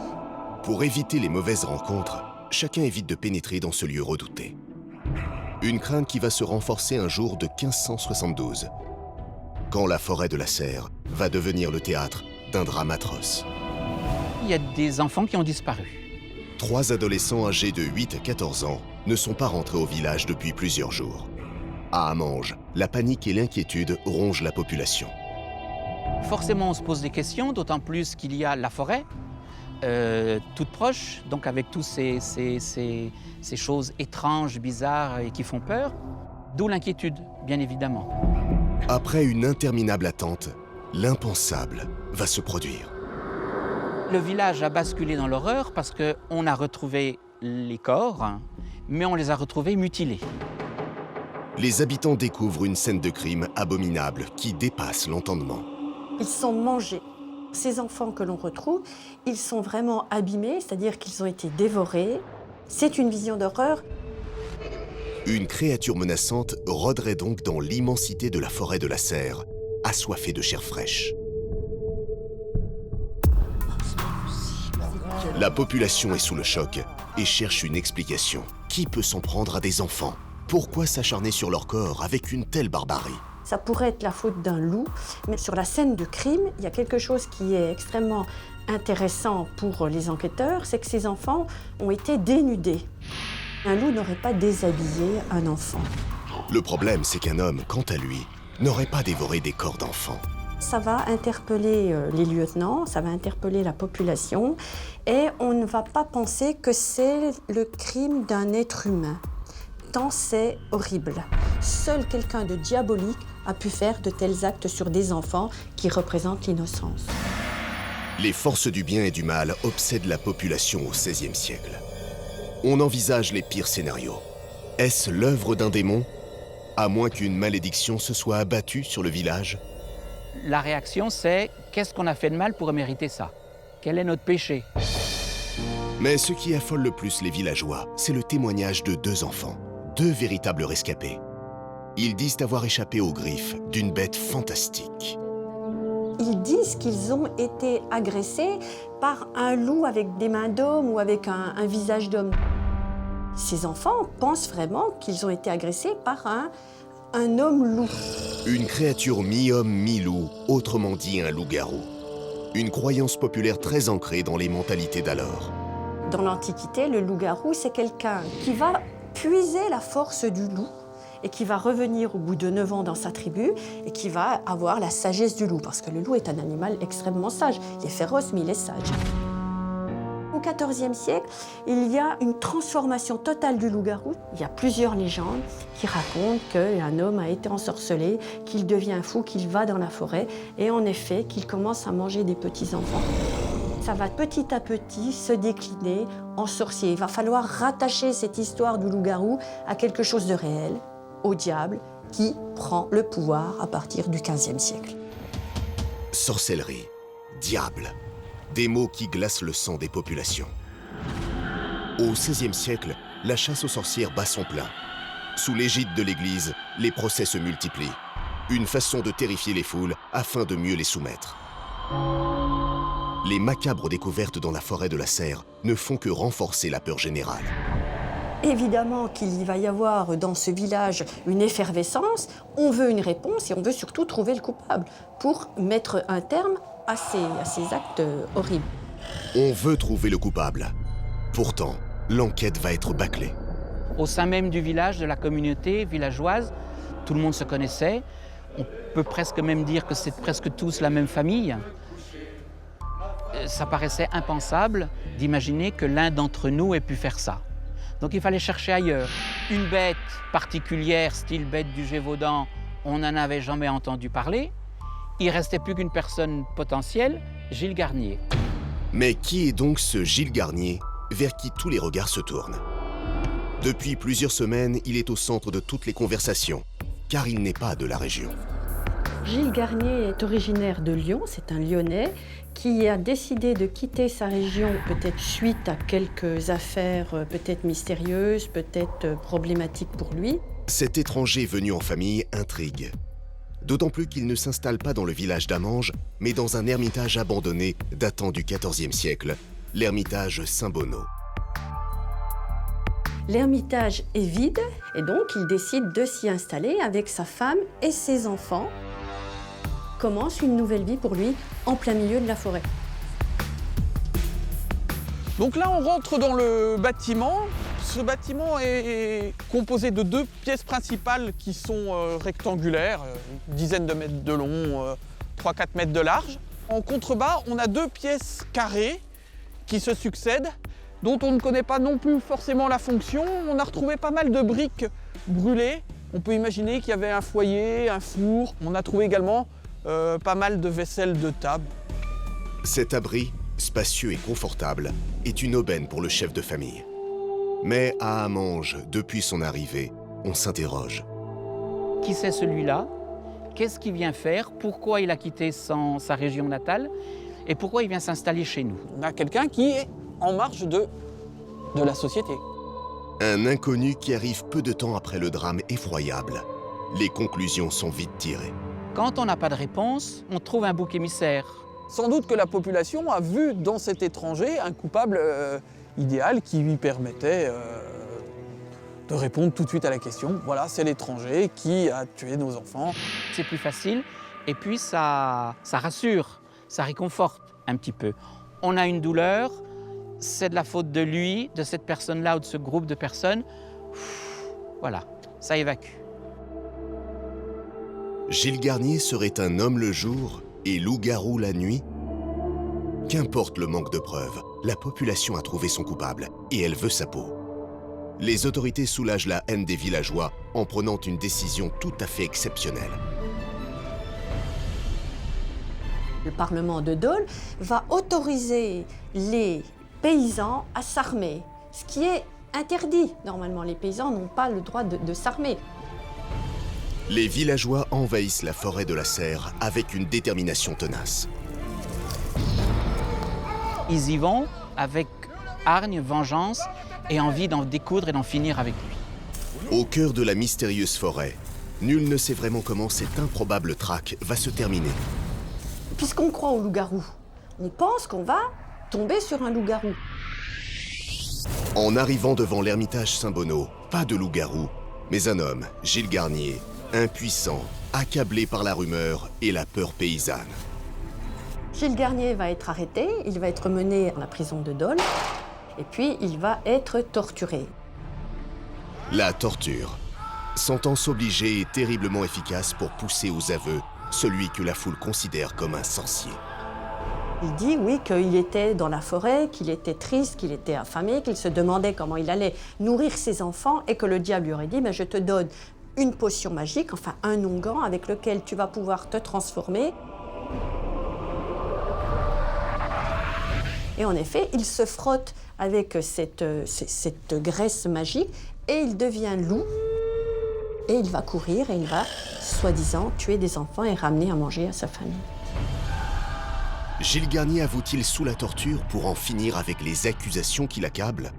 Pour éviter les mauvaises rencontres, chacun évite de pénétrer dans ce lieu redouté. Une crainte qui va se renforcer un jour de 1572, quand la forêt de la Serre va devenir le théâtre d'un drame atroce. Il y a des enfants qui ont disparu. 3 adolescents âgés de 8 à 14 ans ne sont pas rentrés au village depuis plusieurs jours. À Hamange, la panique et l'inquiétude rongent la population. Forcément, on se pose des questions, d'autant plus qu'il y a la forêt, toute proche, donc avec toutes ces choses étranges, bizarres et qui font peur, d'où l'inquiétude, bien évidemment. Après une interminable attente, l'impensable va se produire. Le village a basculé dans l'horreur parce qu'on a retrouvé les corps, mais on les a retrouvés mutilés. Les habitants découvrent une scène de crime abominable qui dépasse l'entendement. Ils sont mangés. Ces enfants que l'on retrouve, ils sont vraiment abîmés, c'est-à-dire qu'ils ont été dévorés. C'est une vision d'horreur. Une créature menaçante rôderait donc dans l'immensité de la forêt de la Serre, assoiffée de chair fraîche. La population est sous le choc et cherche une explication. Qui peut s'en prendre à des enfants? Pourquoi s'acharner sur leur corps avec une telle barbarie? Ça pourrait être la faute d'un loup, mais sur la scène de crime, il y a quelque chose qui est extrêmement intéressant pour les enquêteurs, c'est que ces enfants ont été dénudés. Un loup n'aurait pas déshabillé un enfant. Le problème, c'est qu'un homme, quant à lui, n'aurait pas dévoré des corps d'enfants. Ça va interpeller les lieutenants, ça va interpeller la population, et on ne va pas penser que c'est le crime d'un être humain, tant c'est horrible. Seul quelqu'un de diabolique a pu faire de tels actes sur des enfants qui représentent l'innocence. Les forces du bien et du mal obsèdent la population au XVIe siècle. On envisage les pires scénarios. Est-ce l'œuvre d'un démon? À moins qu'une malédiction se soit abattue sur le village? La réaction, c'est qu'est-ce qu'on a fait de mal pour mériter ça? Quel est notre péché? Mais ce qui affole le plus les villageois, c'est le témoignage de 2 enfants, 2 véritables rescapés. Ils disent avoir échappé aux griffes d'une bête fantastique. Ils disent qu'ils ont été agressés par un loup avec des mains d'homme ou avec un visage d'homme. Ces enfants pensent vraiment qu'ils ont été agressés par un homme loup. Une créature mi-homme, mi-loup, autrement dit un loup-garou. Une croyance populaire très ancrée dans les mentalités d'alors. Dans l'Antiquité, le loup-garou, c'est quelqu'un qui va puiser la force du loup et qui va revenir au bout de 9 ans dans sa tribu et qui va avoir la sagesse du loup, parce que le loup est un animal extrêmement sage. Il est féroce, mais il est sage. Au XIVe siècle, il y a une transformation totale du loup-garou. Il y a plusieurs légendes qui racontent qu'un homme a été ensorcelé, qu'il devient fou, qu'il va dans la forêt et en effet qu'il commence à manger des petits-enfants. Ça va petit à petit se décliner en sorcier. Il va falloir rattacher cette histoire du loup-garou à quelque chose de réel, au diable, qui prend le pouvoir à partir du XVe siècle. Sorcellerie, diable, des mots qui glacent le sang des populations. Au XVIe siècle, la chasse aux sorcières bat son plein. Sous l'égide de l'Église, les procès se multiplient. Une façon de terrifier les foules afin de mieux les soumettre. Les macabres découvertes dans la forêt de la Serre ne font que renforcer la peur générale. Évidemment qu'il y va y avoir dans ce village une effervescence. On veut une réponse et on veut surtout trouver le coupable pour mettre un terme à ces actes horribles. On veut trouver le coupable. Pourtant, l'enquête va être bâclée. Au sein même du village, de la communauté villageoise, tout le monde se connaissait. On peut presque même dire que c'est presque tous la même famille. Ça paraissait impensable d'imaginer que l'un d'entre nous ait pu faire ça. Donc il fallait chercher ailleurs. Une bête particulière, style bête du Gévaudan, on n'en avait jamais entendu parler. Il ne restait plus qu'une personne potentielle, Gilles Garnier. Mais qui est donc ce Gilles Garnier vers qui tous les regards se tournent? Depuis plusieurs semaines, il est au centre de toutes les conversations, car il n'est pas de la région. Gilles Garnier est originaire de Lyon, c'est un Lyonnais qui a décidé de quitter sa région, peut-être suite à quelques affaires peut-être mystérieuses, peut-être problématiques pour lui. Cet étranger venu en famille intrigue. D'autant plus qu'il ne s'installe pas dans le village d'Amanges, mais dans un ermitage abandonné datant du XIVe siècle, l'ermitage Saint-Bonneau. L'ermitage est vide et donc il décide de s'y installer avec sa femme et ses enfants. Commence une nouvelle vie pour lui en plein milieu de la forêt. Donc là, on rentre dans le bâtiment. Ce bâtiment est composé de 2 pièces principales qui sont rectangulaires, une dizaine de mètres de long, 3-4 mètres de large. En contrebas, on a 2 pièces carrées qui se succèdent, dont on ne connaît pas non plus forcément la fonction. On a retrouvé pas mal de briques brûlées. On peut imaginer qu'il y avait un foyer, un four. On a trouvé également pas mal de vaisselle de table. Cet abri, spacieux et confortable, est une aubaine pour le chef de famille. Mais à Amanges, depuis son arrivée, on s'interroge. Qui c'est celui-là? Qu'est-ce qu'il vient faire? Pourquoi il a quitté sa région natale? Et pourquoi il vient s'installer chez nous? On a quelqu'un qui est en marge de la société. Un inconnu qui arrive peu de temps après le drame effroyable. Les conclusions sont vite tirées. Quand on n'a pas de réponse, on trouve un bouc émissaire. Sans doute que la population a vu dans cet étranger un coupable idéal qui lui permettait de répondre tout de suite à la question. Voilà, c'est l'étranger qui a tué nos enfants. C'est plus facile et puis ça rassure, ça réconforte un petit peu. On a une douleur, c'est de la faute de lui, de cette personne-là ou de ce groupe de personnes. Voilà, ça évacue. Gilles Garnier serait un homme le jour et loup-garou la nuit? Qu'importe le manque de preuves, la population a trouvé son coupable et elle veut sa peau. Les autorités soulagent la haine des villageois en prenant une décision tout à fait exceptionnelle. Le Parlement de Dole va autoriser les paysans à s'armer, ce qui est interdit. Normalement, les paysans n'ont pas le droit de s'armer. Les villageois envahissent la forêt de la Serre avec une détermination tenace. Ils y vont avec hargne, vengeance et envie d'en découdre et d'en finir avec lui. Au cœur de la mystérieuse forêt, nul ne sait vraiment comment cette improbable traque va se terminer. Puisqu'on croit au loup-garou, on pense qu'on va tomber sur un loup-garou. En arrivant devant l'ermitage Saint-Bonneau, pas de loup-garou, mais un homme, Gilles Garnier, impuissant, accablé par la rumeur et la peur paysanne. Gilles Garnier va être arrêté, il va être mené à la prison de Dole, et puis il va être torturé. La torture, sentence obligée et terriblement efficace pour pousser aux aveux celui que la foule considère comme un sorcier. Il dit, oui, qu'il était dans la forêt, qu'il était triste, qu'il était affamé, qu'il se demandait comment il allait nourrir ses enfants et que le diable lui aurait dit, je te donne une potion magique, enfin un onguent avec lequel tu vas pouvoir te transformer. Et en effet, il se frotte avec cette graisse magique et il devient loup. Et il va courir et il va, soi-disant, tuer des enfants et ramener à manger à sa famille. Gilles Garnier avoue-t-il sous la torture pour en finir avec les accusations qui l'accablent?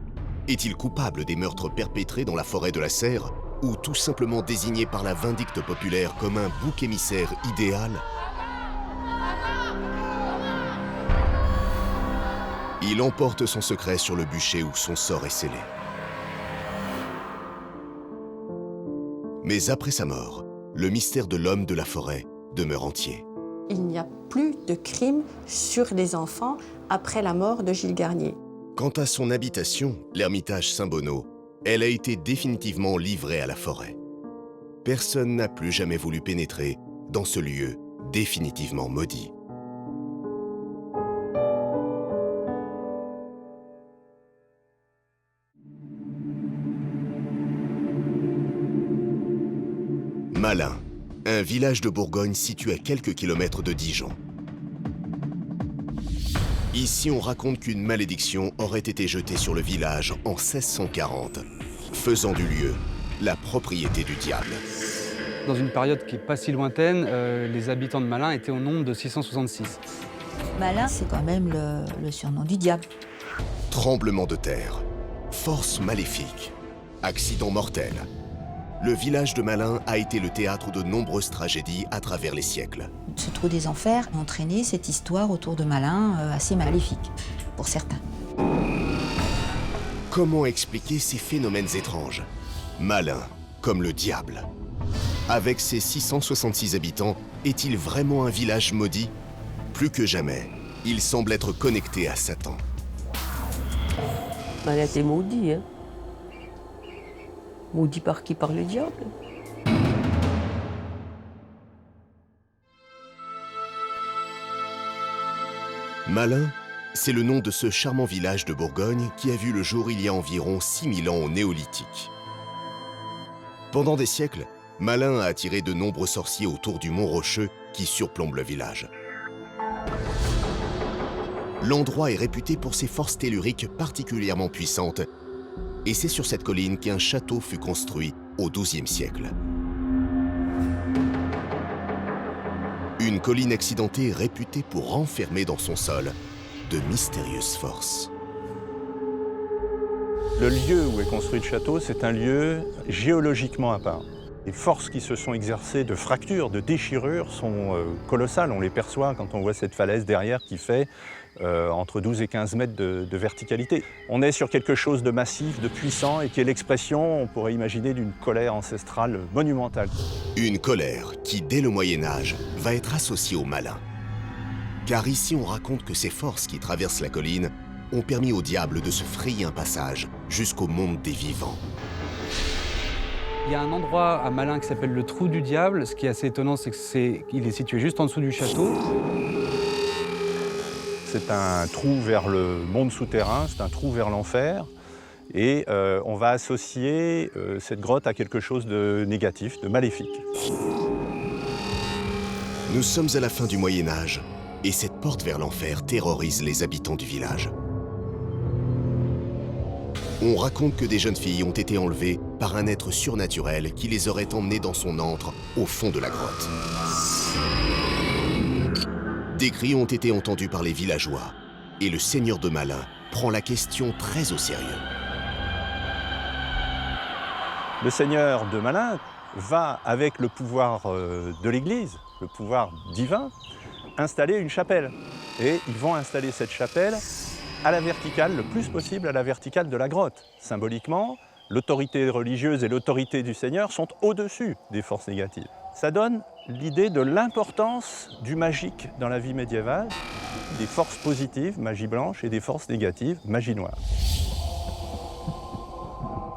Est-il coupable des meurtres perpétrés dans la forêt de la Serre? ou tout simplement désigné par la vindicte populaire comme un bouc émissaire idéal, il emporte son secret sur le bûcher où son sort est scellé. Mais après sa mort, le mystère de l'homme de la forêt demeure entier. Il n'y a plus de crimes sur les enfants après la mort de Gilles Garnier. Quant à son habitation, l'ermitage Saint-Bonneau, elle a été définitivement livrée à la forêt. Personne n'a plus jamais voulu pénétrer dans ce lieu définitivement maudit. Malin, un village de Bourgogne situé à quelques kilomètres de Dijon. Ici, on raconte qu'une malédiction aurait été jetée sur le village en 1640, faisant du lieu la propriété du diable. Dans une période qui n'est pas si lointaine, les habitants de Malin étaient au nombre de 666. Malin, c'est quand même le surnom du diable. Tremblement de terre, force maléfique, accident mortel. Le village de Malin a été le théâtre de nombreuses tragédies à travers les siècles. Ce trou des enfers a entraîné cette histoire autour de Malin assez maléfique, pour certains. Comment expliquer ces phénomènes étranges? Malin, comme le diable. Avec ses 666 habitants, est-il vraiment un village maudit? Plus que jamais, il semble être connecté à Satan. Malin était maudit, hein. Maudit par qui? Par le diable. Malin, c'est le nom de ce charmant village de Bourgogne qui a vu le jour il y a environ 6000 ans au néolithique. Pendant des siècles, Malin a attiré de nombreux sorciers autour du mont Rocheux qui surplombe le village. L'endroit est réputé pour ses forces telluriques particulièrement puissantes, et c'est sur cette colline qu'un château fut construit au XIIe siècle. Une colline accidentée réputée pour renfermer dans son sol de mystérieuses forces. Le lieu où est construit le château, c'est un lieu géologiquement à part. Les forces qui se sont exercées de fractures, de déchirures sont colossales. On les perçoit quand on voit cette falaise derrière qui fait entre 12 et 15 mètres de verticalité. On est sur quelque chose de massif, de puissant et qui est l'expression, on pourrait imaginer, d'une colère ancestrale monumentale. Une colère qui, dès le Moyen-Âge, va être associée au malin. Car ici, on raconte que ces forces qui traversent la colline ont permis au diable de se frayer un passage jusqu'au monde des vivants. Il y a un endroit à Malin qui s'appelle le Trou du Diable. Ce qui est assez étonnant, c'est qu'il est situé juste en dessous du château. C'est un trou vers le monde souterrain, c'est un trou vers l'enfer. Et on va associer cette grotte à quelque chose de négatif, de maléfique. Nous sommes à la fin du Moyen-Âge, et cette porte vers l'enfer terrorise les habitants du village. On raconte que des jeunes filles ont été enlevées par un être surnaturel qui les aurait emmenées dans son antre au fond de la grotte. Des cris ont été entendus par les villageois et le seigneur de Malin prend la question très au sérieux. Le seigneur de Malin va, avec le pouvoir de l'Église, le pouvoir divin, installer une chapelle. Et ils vont installer cette chapelle à la verticale, le plus possible à la verticale de la grotte. Symboliquement, l'autorité religieuse et l'autorité du Seigneur sont au-dessus des forces négatives. Ça donne l'idée de l'importance du magique dans la vie médiévale, des forces positives, magie blanche, et des forces négatives, magie noire.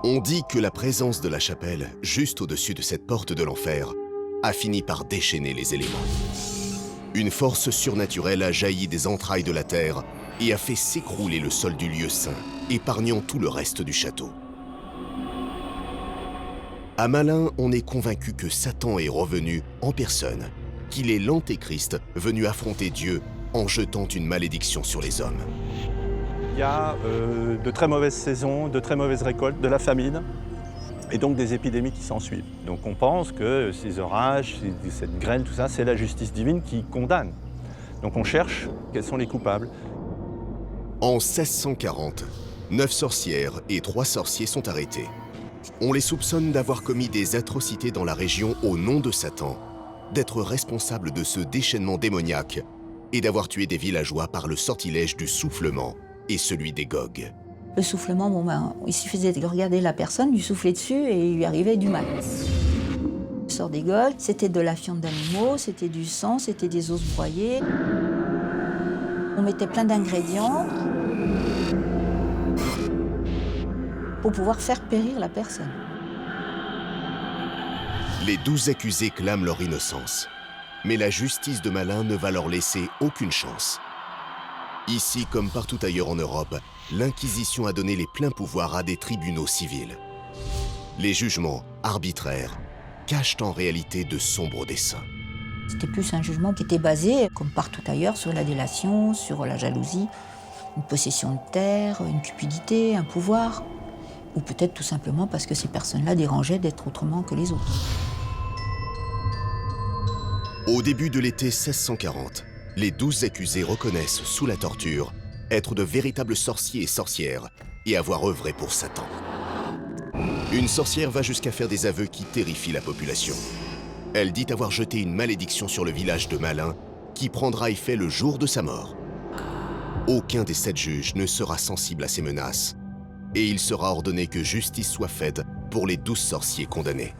On dit que la présence de la chapelle, juste au-dessus de cette porte de l'enfer, a fini par déchaîner les éléments. Une force surnaturelle a jailli des entrailles de la terre et a fait s'écrouler le sol du lieu saint, épargnant tout le reste du château. À Malin, on est convaincu que Satan est revenu en personne, qu'il est l'antéchrist venu affronter Dieu en jetant une malédiction sur les hommes. Il y a de très mauvaises saisons, de très mauvaises récoltes, de la famine, et donc des épidémies qui s'en suivent. Donc on pense que ces orages, cette grêle, tout ça, c'est la justice divine qui condamne. Donc on cherche quels sont les coupables. En 1640, 9 sorcières et 3 sorciers sont arrêtés. On les soupçonne d'avoir commis des atrocités dans la région au nom de Satan, d'être responsables de ce déchaînement démoniaque et d'avoir tué des villageois par le sortilège du soufflement et celui des gogues. Le soufflement, il suffisait de regarder la personne, lui souffler dessus et il lui arrivait du mal. Le sort des gogues, c'était de la fiente d'animaux, c'était du sang, c'était des os broyés. On mettait plein d'ingrédients pour pouvoir faire périr la personne. Les 12 accusés clament leur innocence, mais la justice de Malin ne va leur laisser aucune chance. Ici, comme partout ailleurs en Europe, l'Inquisition a donné les pleins pouvoirs à des tribunaux civils. Les jugements arbitraires cachent en réalité de sombres desseins. C'était plus un jugement qui était basé, comme partout ailleurs, sur la délation, sur la jalousie, une possession de terre, une cupidité, un pouvoir. Ou peut-être tout simplement parce que ces personnes-là dérangeaient d'être autrement que les autres. Au début de l'été 1640, les 12 accusés reconnaissent, sous la torture, être de véritables sorciers et sorcières et avoir œuvré pour Satan. Une sorcière va jusqu'à faire des aveux qui terrifient la population. Elle dit avoir jeté une malédiction sur le village de Malin qui prendra effet le jour de sa mort. Aucun des 7 juges ne sera sensible à ces menaces et il sera ordonné que justice soit faite pour les 12 sorciers condamnés.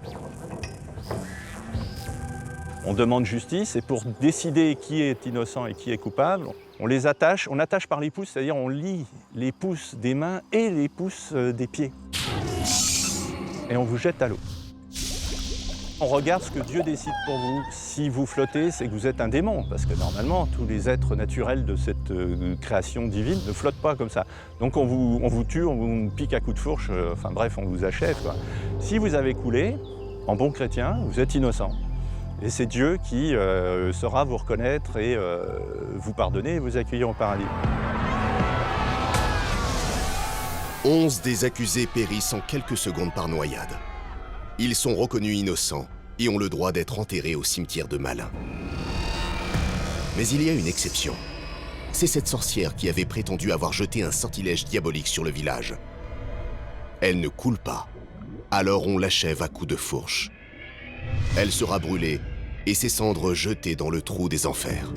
On demande justice et pour décider qui est innocent et qui est coupable, on les attache, on attache par les pouces, c'est-à-dire on lie les pouces des mains et les pouces des pieds. Et on vous jette à l'eau. On regarde ce que Dieu décide pour vous. Si vous flottez, c'est que vous êtes un démon, parce que normalement, tous les êtres naturels de cette création divine ne flottent pas comme ça. Donc on vous tue, on vous pique à coups de fourche, enfin bref, on vous achève, quoi. Si vous avez coulé, en bon chrétien, vous êtes innocent. Et c'est Dieu qui saura vous reconnaître et vous pardonner et vous accueillir au paradis. 11 des accusés périssent en quelques secondes par noyade. Ils sont reconnus innocents et ont le droit d'être enterrés au cimetière de Malin. Mais il y a une exception. C'est cette sorcière qui avait prétendu avoir jeté un sortilège diabolique sur le village. Elle ne coule pas, alors on l'achève à coups de fourche. Elle sera brûlée et ses cendres jetées dans le trou des enfers.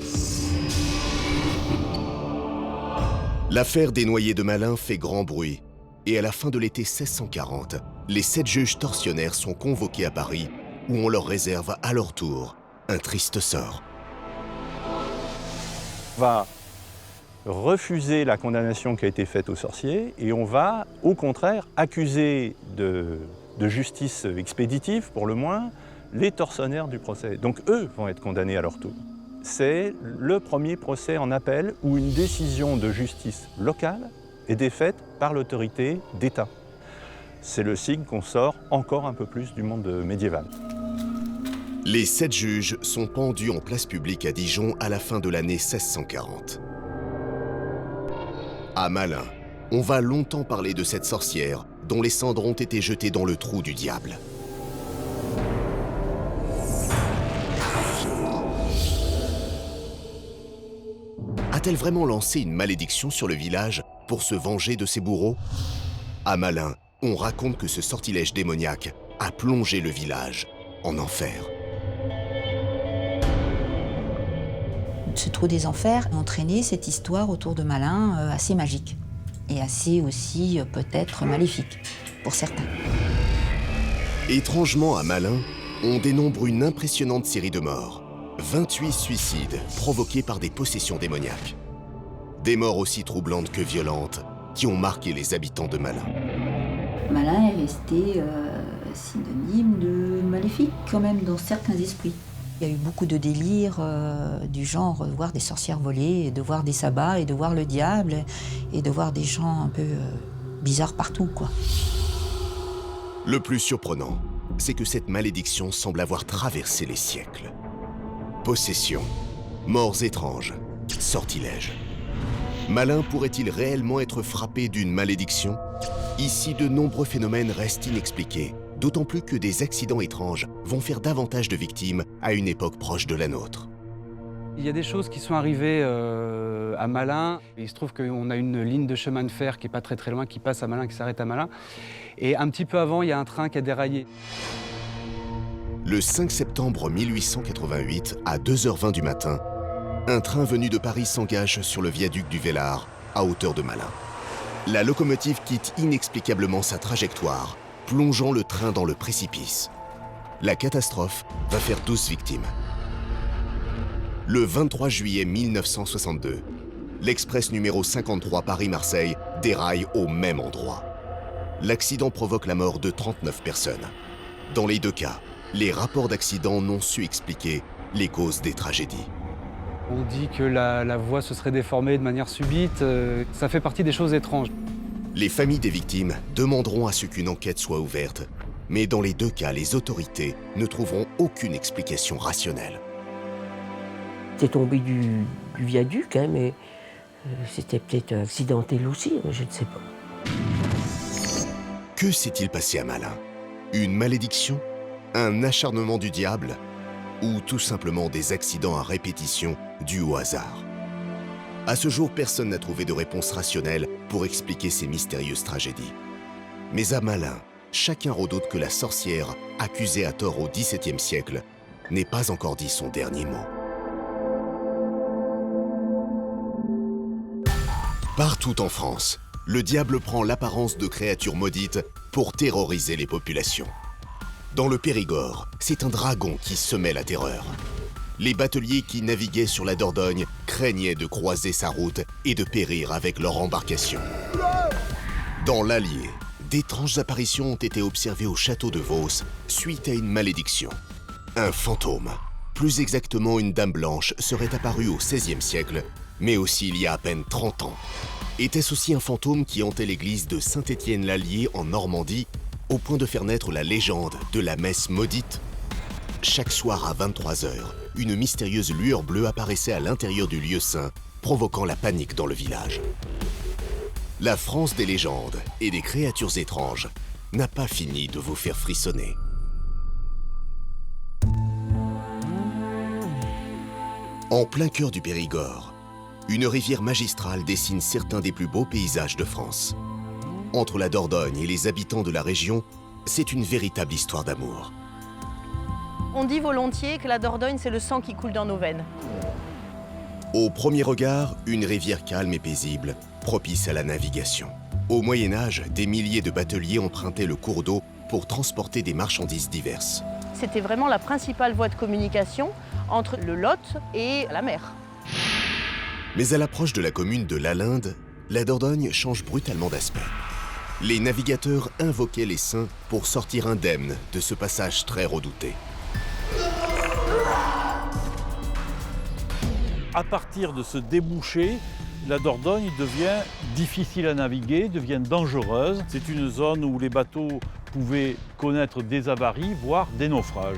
L'affaire des noyés de Malin fait grand bruit et à la fin de l'été 1640, les 7 juges tortionnaires sont convoqués à Paris où on leur réserve à leur tour un triste sort. On va refuser la condamnation qui a été faite aux sorciers et on va, au contraire, accuser de justice expéditive, pour le moins, les tortionnaires du procès. Donc eux vont être condamnés à leur tour. C'est le premier procès en appel où une décision de justice locale est défaite par l'autorité d'État. C'est le signe qu'on sort encore un peu plus du monde médiéval. Les 7 juges sont pendus en place publique à Dijon à la fin de l'année 1640. À Malin, on va longtemps parler de cette sorcière dont les cendres ont été jetées dans le trou du diable. A-t-elle vraiment lancé une malédiction sur le village pour se venger de ses bourreaux? À Malin, on raconte que ce sortilège démoniaque a plongé le village en enfer. Ce trou des enfers a entraîné cette histoire autour de Malin assez magique et assez aussi peut-être maléfique pour certains. Étrangement, à Malin, on dénombre une impressionnante série de morts. 28 suicides provoqués par des possessions démoniaques. Des morts aussi troublantes que violentes qui ont marqué les habitants de Malin. Malin est resté synonyme de maléfique quand même dans certains esprits. Il y a eu beaucoup de délires du genre de voir des sorcières voler, de voir des sabbats et de voir le diable et de voir des gens un peu bizarres partout, quoi. Le plus surprenant, c'est que cette malédiction semble avoir traversé les siècles. Possession, morts étranges, sortilèges. Malin pourrait-il réellement être frappé d'une malédiction? Ici, de nombreux phénomènes restent inexpliqués, d'autant plus que des accidents étranges vont faire davantage de victimes à une époque proche de la nôtre. Il y a des choses qui sont arrivées à Malin. Il se trouve qu'on a une ligne de chemin de fer qui n'est pas très loin, qui passe à Malin, qui s'arrête à Malin. Et un petit peu avant, il y a un train qui a déraillé. Le 5 septembre 1888, à 2h20 du matin, un train venu de Paris s'engage sur le viaduc du Vélard, à hauteur de Malin. La locomotive quitte inexplicablement sa trajectoire, plongeant le train dans le précipice. La catastrophe va faire 12 victimes. Le 23 juillet 1962, l'express numéro 53 Paris-Marseille déraille au même endroit. L'accident provoque la mort de 39 personnes. Dans les deux cas, les rapports d'accident n'ont su expliquer les causes des tragédies. On dit que la voie se serait déformée de manière subite. Ça fait partie des choses étranges. Les familles des victimes demanderont à ce qu'une enquête soit ouverte, mais dans les deux cas, les autorités ne trouveront aucune explication rationnelle. C'est tombé du viaduc, hein, mais c'était peut-être accidentel aussi, je ne sais pas. Que s'est-il passé à Malin? Une malédiction? Un acharnement du diable? Ou tout simplement des accidents à répétition dus au hasard? À ce jour, personne n'a trouvé de réponse rationnelle pour expliquer ces mystérieuses tragédies. Mais à Malin, chacun redoute que la sorcière, accusée à tort au XVIIe siècle, n'ait pas encore dit son dernier mot. Partout en France, le diable prend l'apparence de créatures maudites pour terroriser les populations. Dans le Périgord, c'est un dragon qui semait la terreur. Les bateliers qui naviguaient sur la Dordogne craignaient de croiser sa route et de périr avec leur embarcation. Dans l'Allier, d'étranges apparitions ont été observées au château de Vos suite à une malédiction. Un fantôme, plus exactement une dame blanche, serait apparue au XVIe siècle, mais aussi il y a à peine 30 ans. Était-ce aussi un fantôme qui hantait l'église de Saint-Étienne-l'Allier en Normandie, au point de faire naître la légende de la messe maudite? Chaque soir à 23h, une mystérieuse lueur bleue apparaissait à l'intérieur du lieu saint, provoquant la panique dans le village. La France des légendes et des créatures étranges n'a pas fini de vous faire frissonner. En plein cœur du Périgord, une rivière magistrale dessine certains des plus beaux paysages de France. Entre la Dordogne et les habitants de la région, c'est une véritable histoire d'amour. On dit volontiers que la Dordogne, c'est le sang qui coule dans nos veines. Au premier regard, une rivière calme et paisible, propice à la navigation. Au Moyen-Âge, des milliers de bateliers empruntaient le cours d'eau pour transporter des marchandises diverses. C'était vraiment la principale voie de communication entre le Lot et la mer. Mais à l'approche de la commune de Lalinde, la Dordogne change brutalement d'aspect. Les navigateurs invoquaient les saints pour sortir indemnes de ce passage très redouté. À partir de ce débouché, la Dordogne devient difficile à naviguer, devient dangereuse. C'est une zone où les bateaux pouvaient connaître des avaries, voire des naufrages.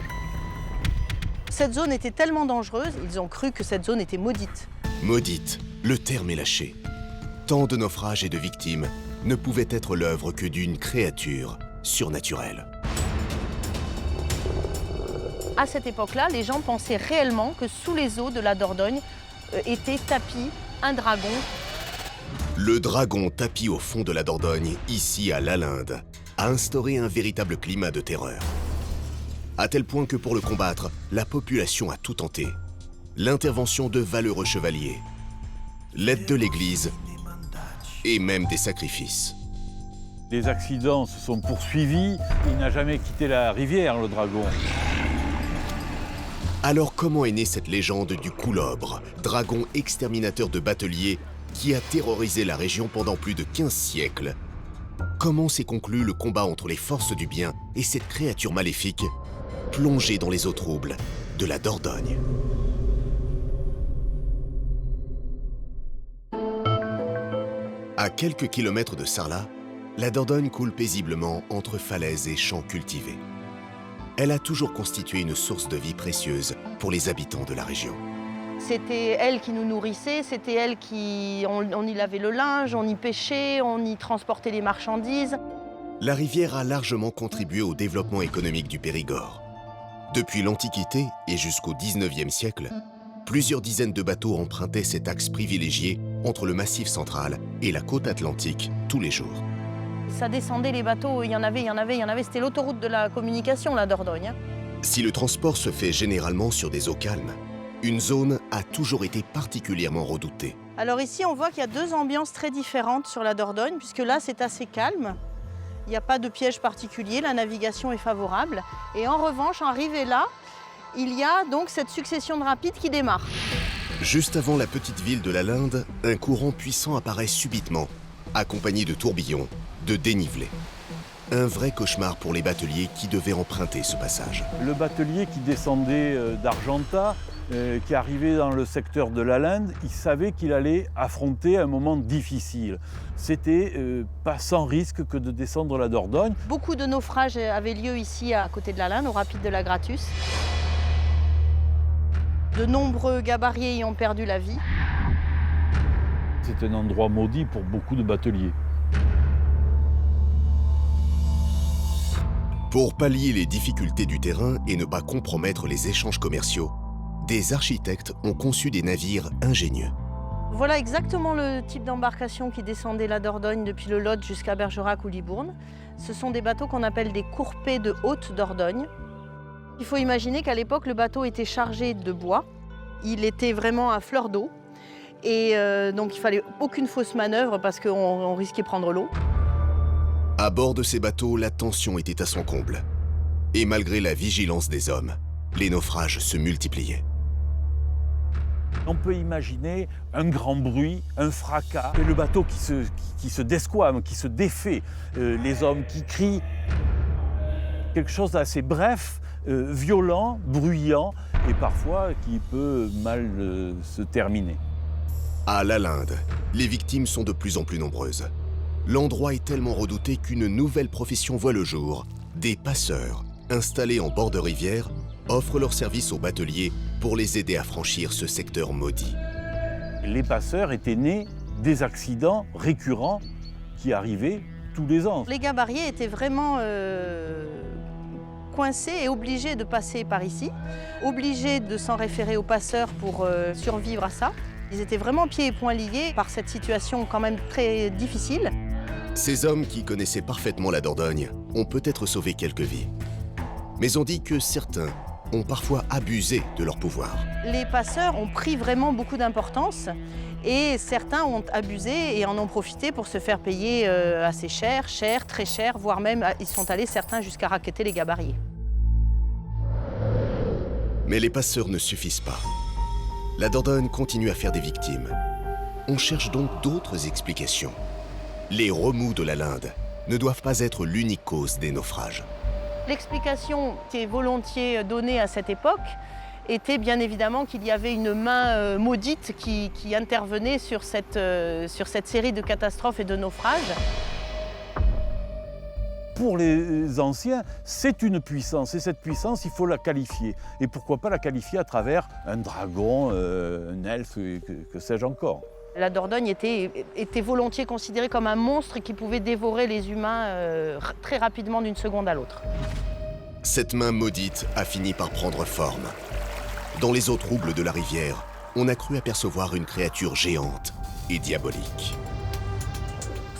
Cette zone était tellement dangereuse, ils ont cru que cette zone était maudite. Maudite, le terme est lâché. Tant de naufrages et de victimes ne pouvaient être l'œuvre que d'une créature surnaturelle. À cette époque-là, les gens pensaient réellement que sous les eaux de la Dordogne était tapi un dragon. Le dragon tapi au fond de la Dordogne, ici à Lalinde, a instauré un véritable climat de terreur. À tel point que pour le combattre, la population a tout tenté. L'intervention de valeureux chevaliers, l'aide de l'Église et même des sacrifices. Les accidents se sont poursuivis. Il n'a jamais quitté la rivière, le dragon. Alors comment est née cette légende du coulobre, dragon exterminateur de bateliers qui a terrorisé la région pendant plus de 15 siècles? Comment s'est conclu le combat entre les forces du bien et cette créature maléfique plongée dans les eaux troubles de la Dordogne? À quelques kilomètres de Sarlat, la Dordogne coule paisiblement entre falaises et champs cultivés. Elle a toujours constitué une source de vie précieuse pour les habitants de la région. C'était elle qui nous nourrissait, c'était elle qui... On y lavait le linge, on y pêchait, on y transportait les marchandises. La rivière a largement contribué au développement économique du Périgord. Depuis l'Antiquité et jusqu'au XIXe siècle, Plusieurs dizaines de bateaux empruntaient cet axe privilégié entre le Massif central et la côte atlantique tous les jours. Ça descendait les bateaux, il y en avait. C'était l'autoroute de la communication, la Dordogne. Si le transport se fait généralement sur des eaux calmes, une zone a toujours été particulièrement redoutée. Alors ici, on voit qu'il y a deux ambiances très différentes sur la Dordogne, puisque là, c'est assez calme. Il n'y a pas de piège particulier, la navigation est favorable. Et en revanche, arrivé là, il y a donc cette succession de rapides qui démarre. Juste avant la petite ville de la Linde, un courant puissant apparaît subitement, accompagné de tourbillons, de dénivelés. Un vrai cauchemar pour les bateliers qui devaient emprunter ce passage. Le batelier qui descendait d'Argentat, qui arrivait dans le secteur de la Linde, il savait qu'il allait affronter un moment difficile. C'était pas sans risque que de descendre la Dordogne. Beaucoup de naufrages avaient lieu ici à côté de la Linde, au rapide de la Gratus. De nombreux gabariers y ont perdu la vie. C'est un endroit maudit pour beaucoup de bateliers. Pour pallier les difficultés du terrain et ne pas compromettre les échanges commerciaux, des architectes ont conçu des navires ingénieux. Voilà exactement le type d'embarcation qui descendait la Dordogne depuis le Lot jusqu'à Bergerac ou Libourne. Ce sont des bateaux qu'on appelle des courpets de haute Dordogne. Il faut imaginer qu'à l'époque, le bateau était chargé de bois. Il était vraiment à fleur d'eau. Et donc, il ne fallait aucune fausse manœuvre parce qu'on risquait de prendre l'eau. À bord de ces bateaux, la tension était à son comble. Et malgré la vigilance des hommes, les naufrages se multipliaient. On peut imaginer un grand bruit, un fracas, et le bateau qui se desquame, qui se défait, les hommes qui crient. Quelque chose d'assez bref, violent, bruyant, et parfois qui peut mal se terminer. À la Linde, les victimes sont de plus en plus nombreuses. L'endroit est tellement redouté qu'une nouvelle profession voit le jour. Des passeurs, installés en bord de rivière, offrent leurs services aux bateliers pour les aider à franchir ce secteur maudit. Les passeurs étaient nés des accidents récurrents qui arrivaient tous les ans. Les gabariers étaient vraiment coincés et obligés de passer par ici, obligés de s'en référer aux passeurs pour survivre à ça. Ils étaient vraiment pieds et poings liés par cette situation quand même très difficile. Ces hommes qui connaissaient parfaitement la Dordogne ont peut-être sauvé quelques vies. Mais on dit que certains ont parfois abusé de leur pouvoir. Les passeurs ont pris vraiment beaucoup d'importance et certains ont abusé et en ont profité pour se faire payer assez cher, très cher, voire même ils sont allés certains jusqu'à racketter les gabariers. Mais les passeurs ne suffisent pas. La Dordogne continue à faire des victimes. On cherche donc d'autres explications. Les remous de la Linde ne doivent pas être l'unique cause des naufrages. L'explication qui est volontiers donnée à cette époque était bien évidemment qu'il y avait une main maudite qui intervenait sur cette série de catastrophes et de naufrages. Pour les anciens, c'est une puissance, et cette puissance, il faut la qualifier. Et pourquoi pas la qualifier à travers un dragon, un elfe, que sais-je encore. La Dordogne était volontiers considérée comme un monstre qui pouvait dévorer les humains très rapidement d'une seconde à l'autre. Cette main maudite a fini par prendre forme. Dans les eaux troubles de la rivière, on a cru apercevoir une créature géante et diabolique.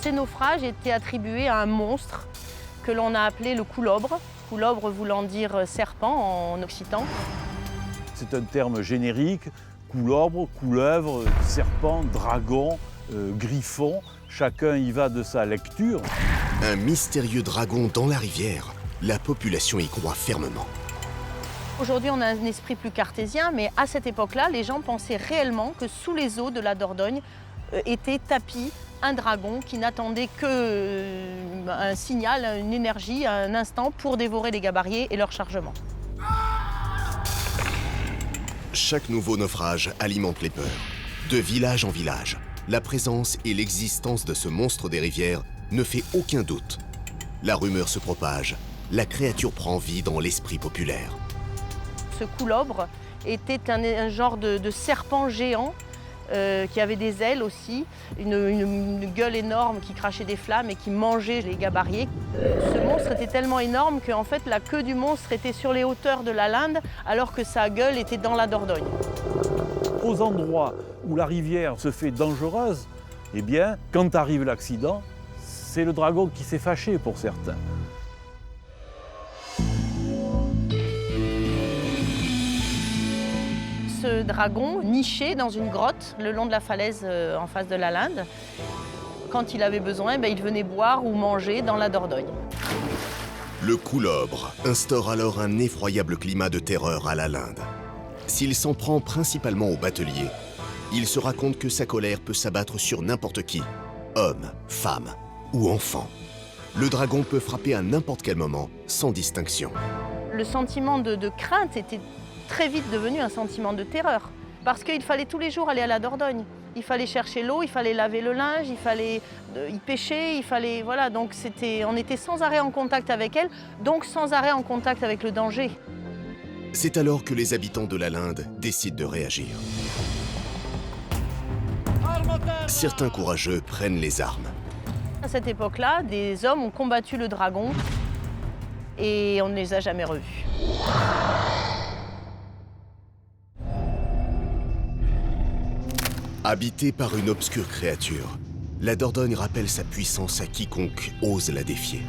Ces naufrages étaient attribués à un monstre que l'on a appelé le coulobre, coulobre voulant dire serpent en occitan. C'est un terme générique, coulobre, couleuvre, serpent, dragon, griffon, chacun y va de sa lecture. Un mystérieux dragon dans la rivière, la population y croit fermement. Aujourd'hui, on a un esprit plus cartésien, mais à cette époque-là, les gens pensaient réellement que sous les eaux de la Dordogne était tapi un dragon qui n'attendait qu'un signal, une énergie, un instant pour dévorer les gabariers et leur chargement. Chaque nouveau naufrage alimente les peurs. De village en village, la présence et l'existence de ce monstre des rivières ne fait aucun doute. La rumeur se propage, la créature prend vie dans l'esprit populaire. Ce coulobre était un genre de serpent géant qui avait des ailes aussi, une gueule énorme qui crachait des flammes et qui mangeait les gabariers. Ce monstre était tellement énorme qu'en fait la queue du monstre était sur les hauteurs de la Linde alors que sa gueule était dans la Dordogne. aux endroits où la rivière se fait dangereuse, eh bien, quand arrive l'accident, c'est le dragon qui s'est fâché pour certains. Ce dragon nichait dans une grotte le long de la falaise en face de la linde. Quand il avait besoin, il venait boire ou manger dans la Dordogne. Le coulobre instaure alors un effroyable climat de terreur à la linde. S'il s'en prend principalement aux bateliers, il se raconte que sa colère peut s'abattre sur n'importe qui, homme, femme ou enfant. Le dragon peut frapper à n'importe quel moment, sans distinction. Le sentiment de crainte était très vite devenu un sentiment de terreur. Parce qu'il fallait tous les jours aller à la Dordogne. Il fallait chercher l'eau, il fallait laver le linge, il fallait y pêcher, il fallait... Voilà, donc on était sans arrêt en contact avec elle, donc sans arrêt en contact avec le danger. C'est alors que les habitants de la linde décident de réagir. Certains courageux prennent les armes. À cette époque-là, des hommes ont combattu le dragon et on ne les a jamais revus. Habitée par une obscure créature, la Dordogne rappelle sa puissance à quiconque ose la défier.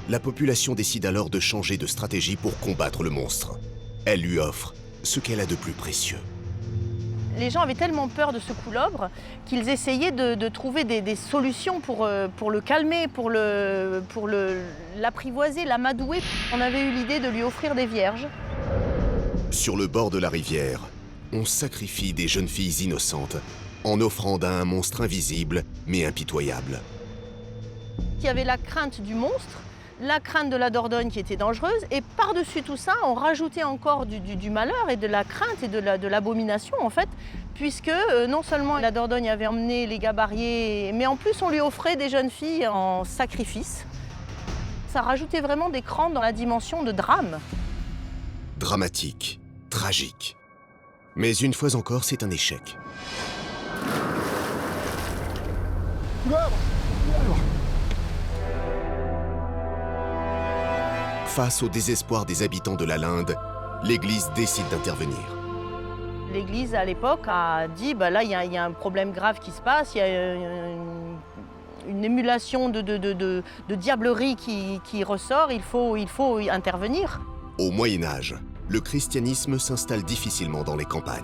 La population décide alors de changer de stratégie pour combattre le monstre. Elle lui offre ce qu'elle a de plus précieux. Les gens avaient tellement peur de ce coulobre qu'ils essayaient de trouver des solutions pour le calmer, pour l'apprivoiser, l'amadouer. On avait eu l'idée de lui offrir des vierges. Sur le bord de la rivière, on sacrifie des jeunes filles innocentes en offrande à un monstre invisible mais impitoyable. Il y avait la crainte du monstre, la crainte de la Dordogne qui était dangereuse, et par-dessus tout ça, on rajoutait encore du malheur et de la crainte et de l'abomination en fait, puisque non seulement la Dordogne avait emmené les gabariers, mais en plus on lui offrait des jeunes filles en sacrifice. Ça rajoutait vraiment des crans dans la dimension de drame. Dramatique, tragique. Mais une fois encore, c'est un échec. Face au désespoir des habitants de la linde, l'Église décide d'intervenir. L'Église, à l'époque, a dit là, il y a un problème grave qui se passe, il y a une émulation de diablerie qui ressort, il faut intervenir. Au Moyen-Âge, le christianisme s'installe difficilement dans les campagnes.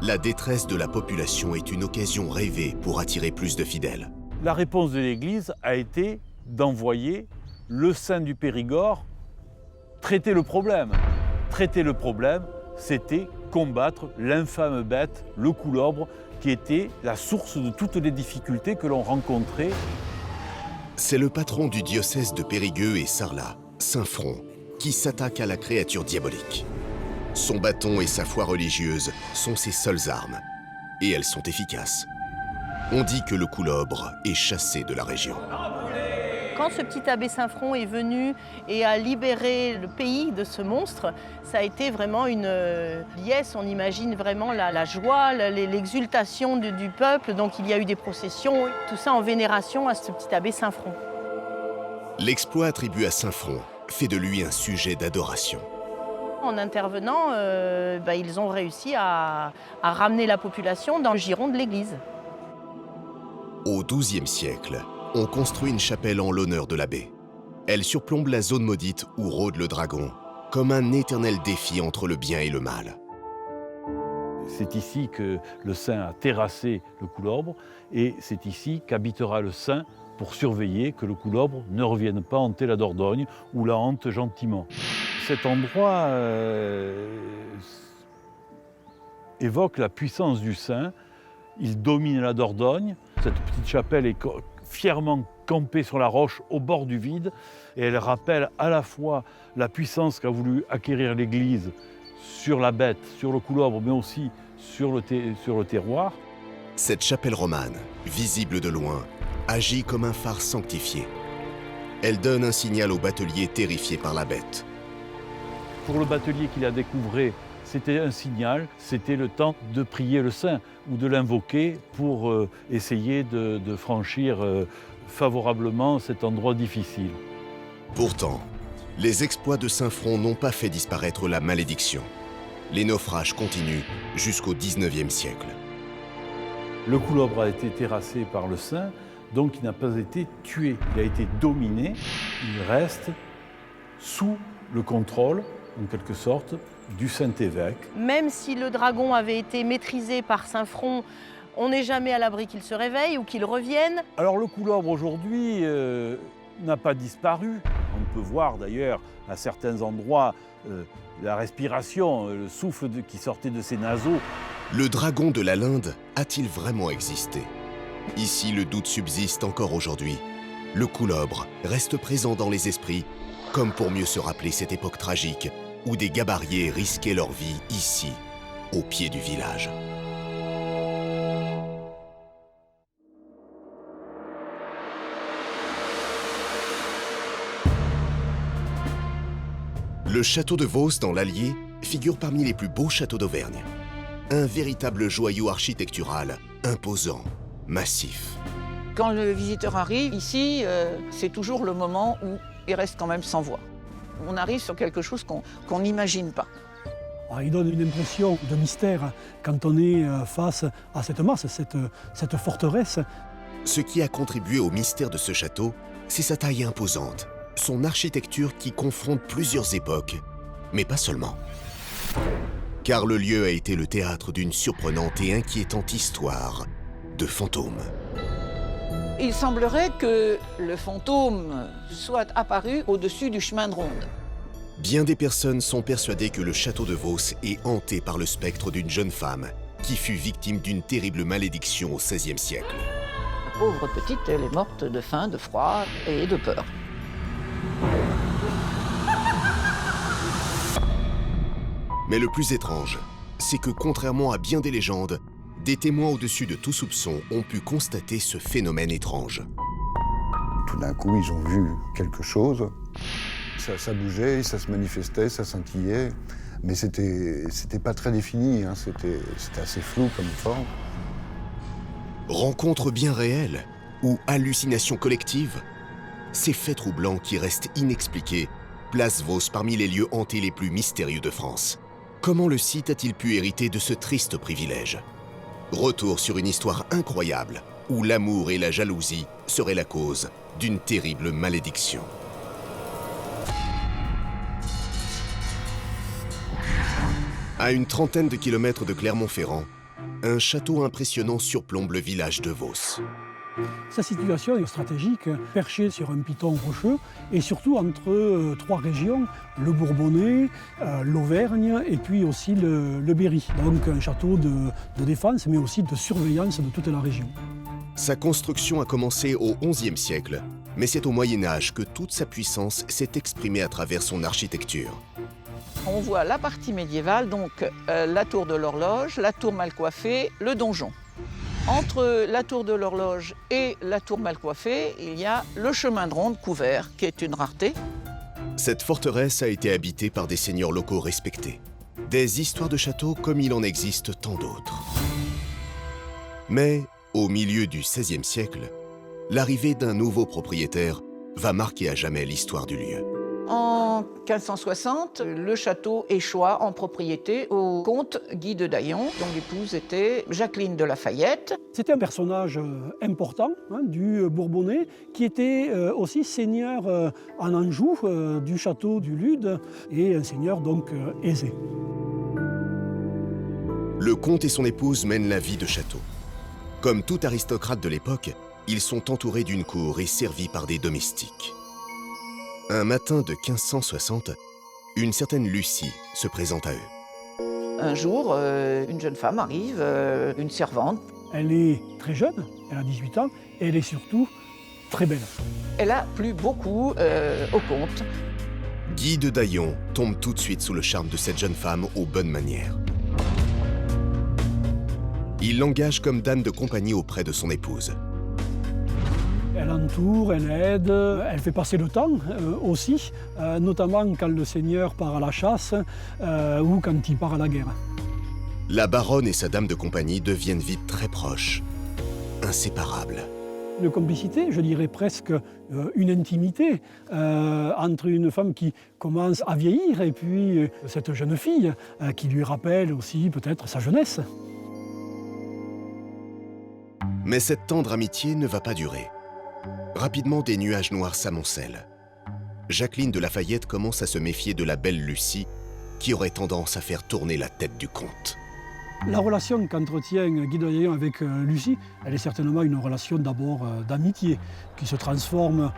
La détresse de la population est une occasion rêvée pour attirer plus de fidèles. La réponse de l'Église a été d'envoyer le saint du Périgord traiter le problème. Traiter le problème, c'était combattre l'infâme bête, le coulobre, qui était la source de toutes les difficultés que l'on rencontrait. C'est le patron du diocèse de Périgueux et Sarlat, Saint Front, qui s'attaque à la créature diabolique. Son bâton et sa foi religieuse sont ses seules armes, et elles sont efficaces. On dit que le coulobre est chassé de la région. Quand ce petit abbé Saint-Front est venu et a libéré le pays de ce monstre, ça a été vraiment une liesse. On imagine vraiment la joie, l'exultation du peuple. Donc il y a eu des processions, tout ça en vénération à ce petit abbé Saint-Front. L'exploit attribué à Saint-Front fait de lui un sujet d'adoration. En intervenant, ils ont réussi à ramener la population dans le giron de l'église. Au XIIe siècle, on construit une chapelle en l'honneur de l'abbé. Elle surplombe la zone maudite où rôde le dragon, comme un éternel défi entre le bien et le mal. C'est ici que le saint a terrassé le coulobre, et c'est ici qu'habitera le saint pour surveiller que le coulobre ne revienne pas hanter la Dordogne ou la hante gentiment. Cet endroit évoque la puissance du saint. Il domine la Dordogne. Cette petite chapelle est fièrement campée sur la roche au bord du vide, et elle rappelle à la fois la puissance qu'a voulu acquérir l'Église sur la bête, sur le coulobre, mais aussi sur le terroir. Cette chapelle romane, visible de loin, agit comme un phare sanctifié. Elle donne un signal aux bateliers terrifiés par la bête. Pour le batelier qui la découvrait, c'était un signal, c'était le temps de prier le saint ou de l'invoquer pour essayer de franchir favorablement cet endroit difficile. Pourtant, les exploits de Saint Front n'ont pas fait disparaître la malédiction. Les naufrages continuent jusqu'au 19e siècle. Le couleuvre a été terrassé par le Saint, donc il n'a pas été tué. Il a été dominé, il reste sous le contrôle, en quelque sorte, du Saint-Évêque. Même si le dragon avait été maîtrisé par Saint-Front, on n'est jamais à l'abri qu'il se réveille ou qu'il revienne. Alors le couleuvre aujourd'hui n'a pas disparu. On peut voir d'ailleurs à certains endroits la respiration, le souffle qui sortait de ses naseaux. Le dragon de la Linde a-t-il vraiment existé? Ici, le doute subsiste encore aujourd'hui. Le couleuvre reste présent dans les esprits, comme pour mieux se rappeler cette époque tragique où des gabariers risquaient leur vie ici, au pied du village. Le château de Vos dans l'Allier figure parmi les plus beaux châteaux d'Auvergne. Un véritable joyau architectural, imposant, massif. Quand le visiteur arrive ici, c'est toujours le moment où il reste quand même sans voix. On arrive sur quelque chose qu'on n'imagine pas. Alors, il donne une impression de mystère quand on est face à cette masse, cette forteresse. Ce qui a contribué au mystère de ce château, c'est sa taille imposante, son architecture qui confronte plusieurs époques, mais pas seulement. Car le lieu a été le théâtre d'une surprenante et inquiétante histoire de fantômes. Il semblerait que le fantôme soit apparu au-dessus du chemin de ronde. Bien des personnes sont persuadées que le château de Vos est hanté par le spectre d'une jeune femme qui fut victime d'une terrible malédiction au XVIe siècle. La pauvre petite, elle est morte de faim, de froid et de peur. Mais le plus étrange, c'est que contrairement à bien des légendes, des témoins au-dessus de tout soupçon ont pu constater ce phénomène étrange. Tout d'un coup, ils ont vu quelque chose. Ça bougeait, ça se manifestait, ça scintillait. Mais c'était pas très défini, hein. C'était assez flou comme forme. Rencontre bien réelle ou hallucination collective? Ces faits troublants qui restent inexpliqués placent Vos parmi les lieux hantés les plus mystérieux de France. Comment le site a-t-il pu hériter de ce triste privilège? Retour sur une histoire incroyable où l'amour et la jalousie seraient la cause d'une terrible malédiction. À une trentaine de kilomètres de Clermont-Ferrand, un château impressionnant surplombe le village de Vos. Sa situation est stratégique, perché sur un piton rocheux et surtout entre trois régions, le Bourbonnais, l'Auvergne et puis aussi le Berry. Donc un château de défense mais aussi de surveillance de toute la région. Sa construction a commencé au XIe siècle, mais c'est au Moyen-Âge que toute sa puissance s'est exprimée à travers son architecture. On voit la partie médiévale, donc la tour de l'horloge, la tour mal coiffée, le donjon. Entre la tour de l'horloge et la tour mal coiffée, il y a le chemin de ronde couvert, qui est une rareté. Cette forteresse a été habitée par des seigneurs locaux respectés. Des histoires de châteaux comme il en existe tant d'autres. Mais, au milieu du XVIe siècle, l'arrivée d'un nouveau propriétaire va marquer à jamais l'histoire du lieu. En 1560, le château échoit en propriété au comte Guy de Daillon, dont l'épouse était Jacqueline de Lafayette. C'était un personnage important du Bourbonnais qui était aussi seigneur en Anjou du château du Lude et un seigneur donc aisé. Le comte et son épouse mènent la vie de château. Comme tout aristocrate de l'époque, ils sont entourés d'une cour et servis par des domestiques. Un matin de 1560, une certaine Lucie se présente à eux. Un jour, une jeune femme arrive, une servante. Elle est très jeune, elle a 18 ans, et elle est surtout très belle. Elle a plu beaucoup au comte. Guy de Daillon tombe tout de suite sous le charme de cette jeune femme aux bonnes manières. Il l'engage comme dame de compagnie auprès de son épouse. Elle entoure, elle aide, elle fait passer le temps aussi, notamment quand le seigneur part à la chasse ou quand il part à la guerre. La baronne et sa dame de compagnie deviennent vite très proches, inséparables. une complicité, je dirais presque une intimité entre une femme qui commence à vieillir et puis cette jeune fille qui lui rappelle aussi peut-être sa jeunesse. Mais cette tendre amitié ne va pas durer. Rapidement, des nuages noirs s'amoncellent. Jacqueline de Lafayette commence à se méfier de la belle Lucie, qui aurait tendance à faire tourner la tête du comte. La relation qu'entretient Guy de Haillon avec Lucie, elle est certainement une relation d'abord d'amitié, qui se transforme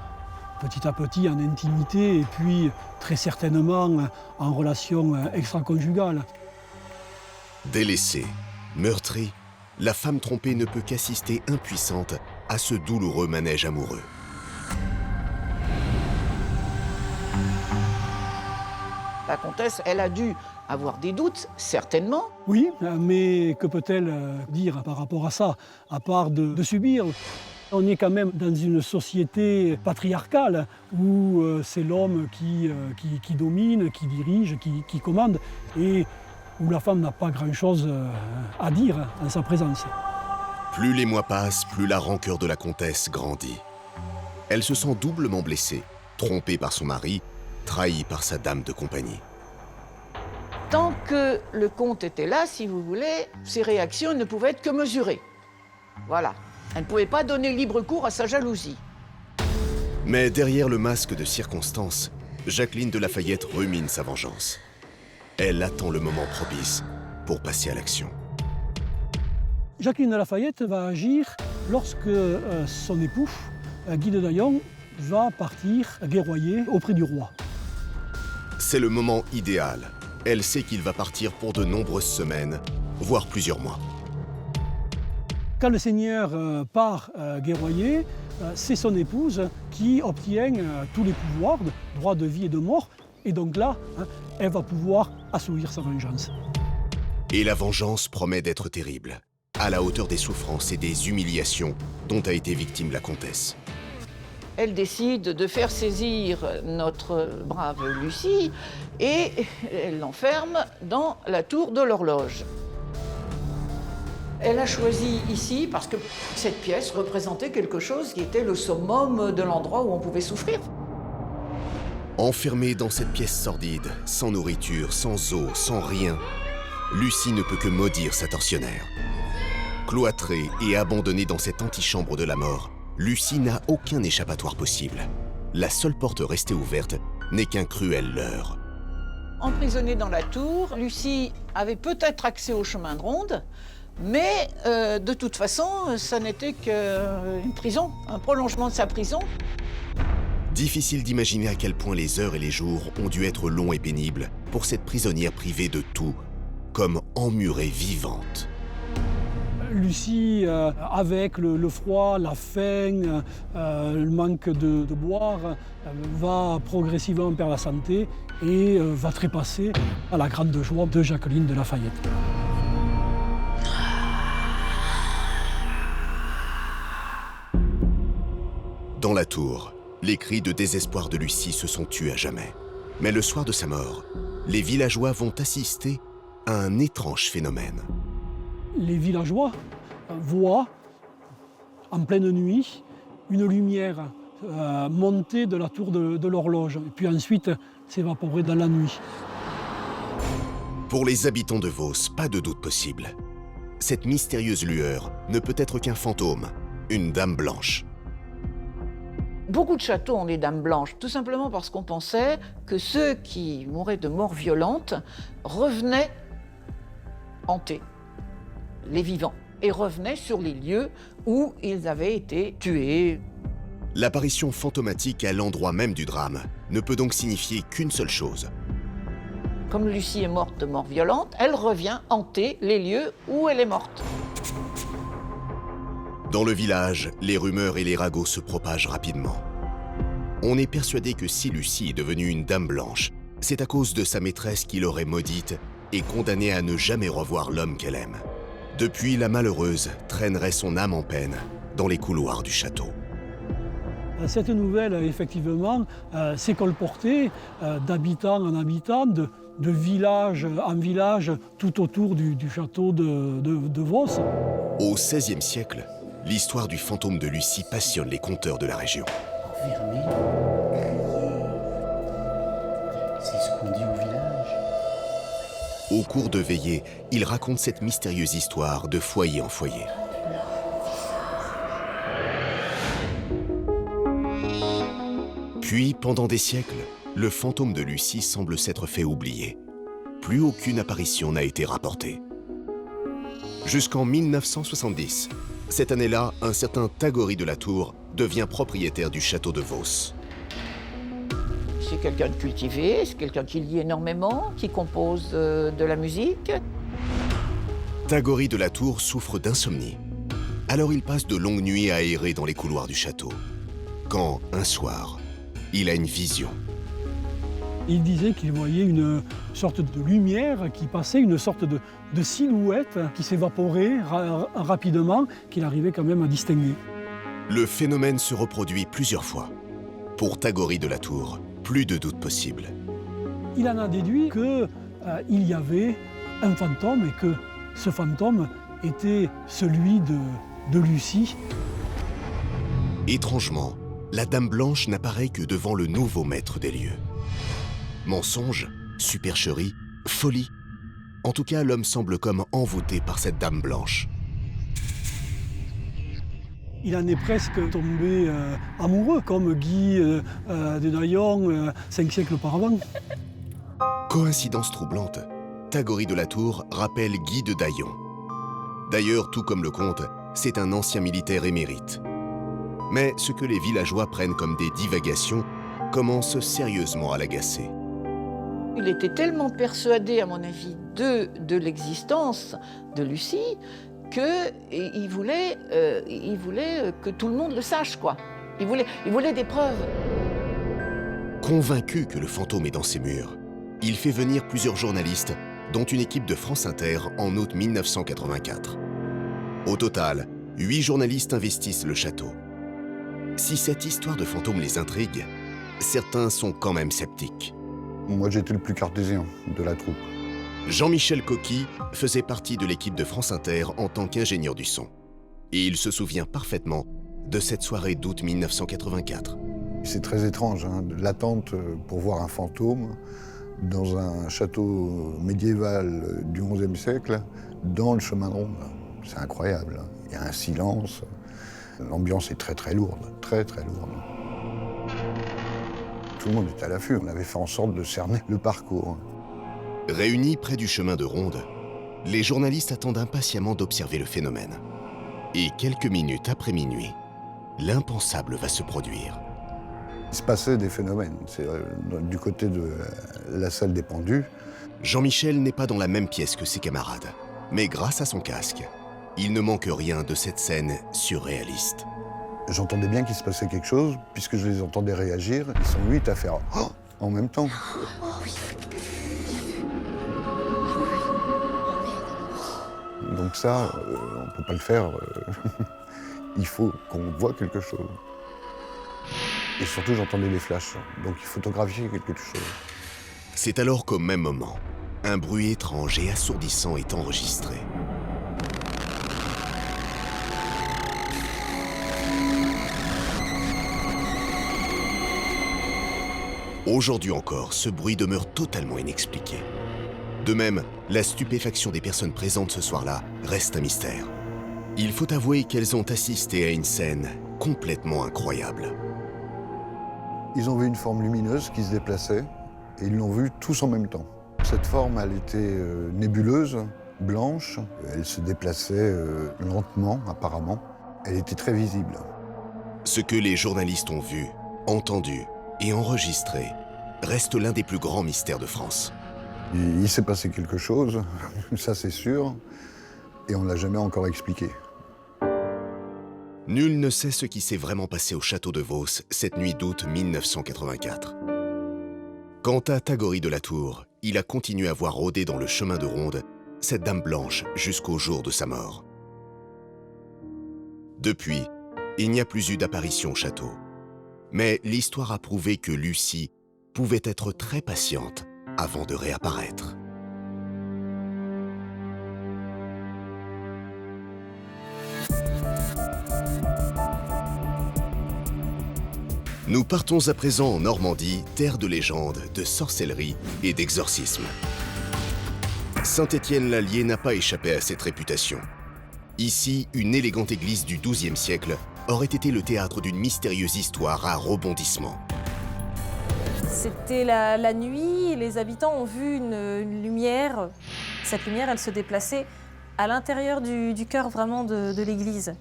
petit à petit en intimité et puis très certainement en relation extra-conjugale. Délaissée, meurtrie, la femme trompée ne peut qu'assister impuissante à ce douloureux manège amoureux. La comtesse, elle a dû avoir des doutes, certainement. Oui, mais que peut-elle dire par rapport à ça, à part de subir? On est quand même dans une société patriarcale où c'est l'homme qui domine, qui dirige, qui commande, et où la femme n'a pas grand-chose à dire en sa présence. Plus les mois passent, plus la rancœur de la comtesse grandit. Elle se sent doublement blessée, trompée par son mari, trahie par sa dame de compagnie. Tant que le comte était là, si vous voulez, ses réactions ne pouvaient être que mesurées. Voilà. Elle ne pouvait pas donner libre cours à sa jalousie. Mais derrière le masque de circonstance, Jacqueline de Lafayette rumine sa vengeance. Elle attend le moment propice pour passer à l'action. Jacqueline de Lafayette va agir lorsque son époux, Guy de Haillon, va partir guerroyer auprès du roi. C'est le moment idéal. Elle sait qu'il va partir pour de nombreuses semaines, voire plusieurs mois. Quand le seigneur part guerroyer, c'est son épouse qui obtient tous les pouvoirs, droit de vie et de mort, et donc là, elle va pouvoir assouvir sa vengeance. Et la vengeance promet d'être terrible, à la hauteur des souffrances et des humiliations dont a été victime la comtesse. Elle décide de faire saisir notre brave Lucie et elle l'enferme dans la tour de l'horloge. Elle a choisi ici parce que cette pièce représentait quelque chose qui était le summum de l'endroit où on pouvait souffrir. Enfermée dans cette pièce sordide, sans nourriture, sans eau, sans rien, Lucie ne peut que maudire sa tortionnaire. Cloîtrée et abandonnée dans cette antichambre de la mort, Lucie n'a aucun échappatoire possible. La seule porte restée ouverte n'est qu'un cruel leurre. Emprisonnée dans la tour, Lucie avait peut-être accès au chemin de ronde, mais de toute façon, ça n'était qu'une prison, un prolongement de sa prison. Difficile d'imaginer à quel point les heures et les jours ont dû être longs et pénibles pour cette prisonnière privée de tout, comme emmurée vivante. Lucie, avec le froid, la faim, le manque de boire, va progressivement perdre la santé et va trépasser à la grande joie de Jacqueline de Lafayette. Dans la tour, les cris de désespoir de Lucie se sont tus à jamais. Mais le soir de sa mort, les villageois vont assister à un étrange phénomène. Les villageois voient, en pleine nuit, une lumière monter de la tour de l'horloge, et puis ensuite s'évaporer dans la nuit. Pour les habitants de Vos, pas de doute possible. Cette mystérieuse lueur ne peut être qu'un fantôme, une dame blanche. Beaucoup de châteaux ont des dames blanches, tout simplement parce qu'on pensait que ceux qui mouraient de mort violente revenaient hanter les vivants et revenaient sur les lieux où ils avaient été tués. L'apparition fantomatique à l'endroit même du drame ne peut donc signifier qu'une seule chose. Comme Lucie est morte de mort violente, elle revient hanter les lieux où elle est morte. Dans le village, les rumeurs et les ragots se propagent rapidement. On est persuadé que si Lucie est devenue une dame blanche, c'est à cause de sa maîtresse qui l'aurait maudite et condamnée à ne jamais revoir l'homme qu'elle aime. Depuis, la malheureuse traînerait son âme en peine dans les couloirs du château. Cette nouvelle, effectivement, s'est colportée d'habitant en habitant, de village en village, tout autour du château de Vos. Au XVIe siècle, l'histoire du fantôme de Lucie passionne les conteurs de la région. Enfermé, c'est ce qu'on dit au village. Au cours de veillées, il raconte cette mystérieuse histoire de foyer en foyer. Puis, pendant des siècles, le fantôme de Lucie semble s'être fait oublier. Plus aucune apparition n'a été rapportée. Jusqu'en 1970. Cette année-là, un certain Tagory de la Tour devient propriétaire du château de Vos. C'est quelqu'un de cultivé, c'est quelqu'un qui lit énormément, qui compose de la musique. Tagory de la Tour souffre d'insomnie. Alors il passe de longues nuits à errer dans les couloirs du château. Quand, un soir, il a une vision. Il disait qu'il voyait une sorte de lumière qui passait, une sorte de silhouette qui s'évaporait rapidement, qu'il arrivait quand même à distinguer. Le phénomène se reproduit plusieurs fois. Pour Tagory de la Tour, plus de doute possible. Il en a déduit qu'il y avait un fantôme et que ce fantôme était celui de Lucie. Étrangement, la Dame Blanche n'apparaît que devant le nouveau maître des lieux. Mensonge, supercherie, folie. En tout cas, l'homme semble comme envoûté par cette Dame Blanche. Il en est presque tombé amoureux, comme Guy de Daillon 5 siècles auparavant. Coïncidence troublante, Tagory de la Tour rappelle Guy de Daillon. D'ailleurs, tout comme le comte, c'est un ancien militaire émérite. Mais ce que les villageois prennent comme des divagations commence sérieusement à l'agacer. Il était tellement persuadé, à mon avis, de l'existence de Lucie qu'il voulait que tout le monde le sache, quoi. Il voulait des preuves. Convaincu que le fantôme est dans ses murs, il fait venir plusieurs journalistes, dont une équipe de France Inter en août 1984. Au total, 8 journalistes investissent le château. Si cette histoire de fantôme les intrigue, certains sont quand même sceptiques. Moi, j'étais le plus cartésien de la troupe. Jean-Michel Coqui faisait partie de l'équipe de France Inter en tant qu'ingénieur du son. Et il se souvient parfaitement de cette soirée d'août 1984. C'est très étrange, hein, l'attente pour voir un fantôme dans un château médiéval du XIe siècle, dans le chemin de ronde. C'est incroyable. Il y a un silence. L'ambiance est très très lourde, très très lourde. Tout le monde est à l'affût. On avait fait en sorte de cerner le parcours. Réunis près du chemin de ronde, les journalistes attendent impatiemment d'observer le phénomène. Et quelques minutes après minuit, l'impensable va se produire. Il se passait des phénomènes. C'est du côté de la salle des pendus. Jean-Michel n'est pas dans la même pièce que ses camarades, mais grâce à son casque, il ne manque rien de cette scène surréaliste. J'entendais bien qu'il se passait quelque chose, puisque je les entendais réagir. Ils sont 8 à faire « Oh !» en même temps. Donc ça, on ne peut pas le faire. Il faut qu'on voit quelque chose. Et surtout, j'entendais les flashs, donc il photographiait quelque chose. C'est alors qu'au même moment, un bruit étrange et assourdissant est enregistré. Aujourd'hui encore, ce bruit demeure totalement inexpliqué. De même, la stupéfaction des personnes présentes ce soir-là reste un mystère. Il faut avouer qu'elles ont assisté à une scène complètement incroyable. Ils ont vu une forme lumineuse qui se déplaçait et ils l'ont vue tous en même temps. Cette forme, elle était nébuleuse, blanche. Elle se déplaçait lentement, apparemment. Elle était très visible. Ce que les journalistes ont vu, entendu et enregistré reste l'un des plus grands mystères de France. Il s'est passé quelque chose, ça c'est sûr, et on ne l'a jamais encore expliqué. Nul ne sait ce qui s'est vraiment passé au château de Vos cette nuit d'août 1984. Quant à Tagory de la Tour, il a continué à voir rôder dans le chemin de ronde cette Dame Blanche jusqu'au jour de sa mort. Depuis, il n'y a plus eu d'apparition au château. Mais l'histoire a prouvé que Lucie pouvait être très patiente avant de réapparaître. Nous partons à présent en Normandie, terre de légendes, de sorcellerie et d'exorcisme. Saint-Étienne-l'Allier n'a pas échappé à cette réputation. Ici, une élégante église du XIIe siècle aurait été le théâtre d'une mystérieuse histoire à rebondissements. C'était la nuit, les habitants ont vu une lumière. Cette lumière, elle se déplaçait à l'intérieur du cœur vraiment de l'église.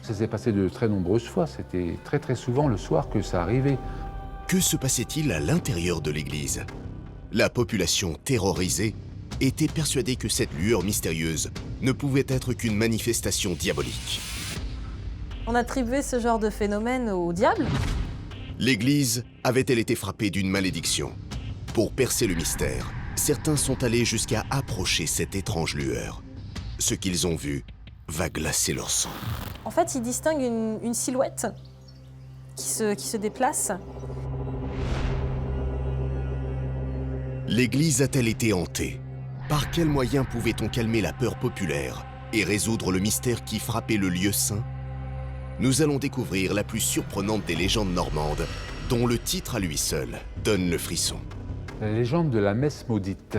Ça s'est passé de très nombreuses fois, c'était très souvent le soir que ça arrivait. Que se passait-il à l'intérieur de l'église? La population terrorisée était persuadée que cette lueur mystérieuse ne pouvait être qu'une manifestation diabolique. On attribuait ce genre de phénomène au diable. L'église avait-elle été frappée d'une malédiction? Pour percer le mystère, certains sont allés jusqu'à approcher cette étrange lueur. Ce qu'ils ont vu va glacer leur sang. En fait, ils distinguent une silhouette qui se déplace. L'église a-t-elle été hantée? Par quels moyens pouvait-on calmer la peur populaire et résoudre le mystère qui frappait le lieu saint? Nous allons découvrir la plus surprenante des légendes normandes, dont le titre à lui seul donne le frisson. La légende de la messe maudite.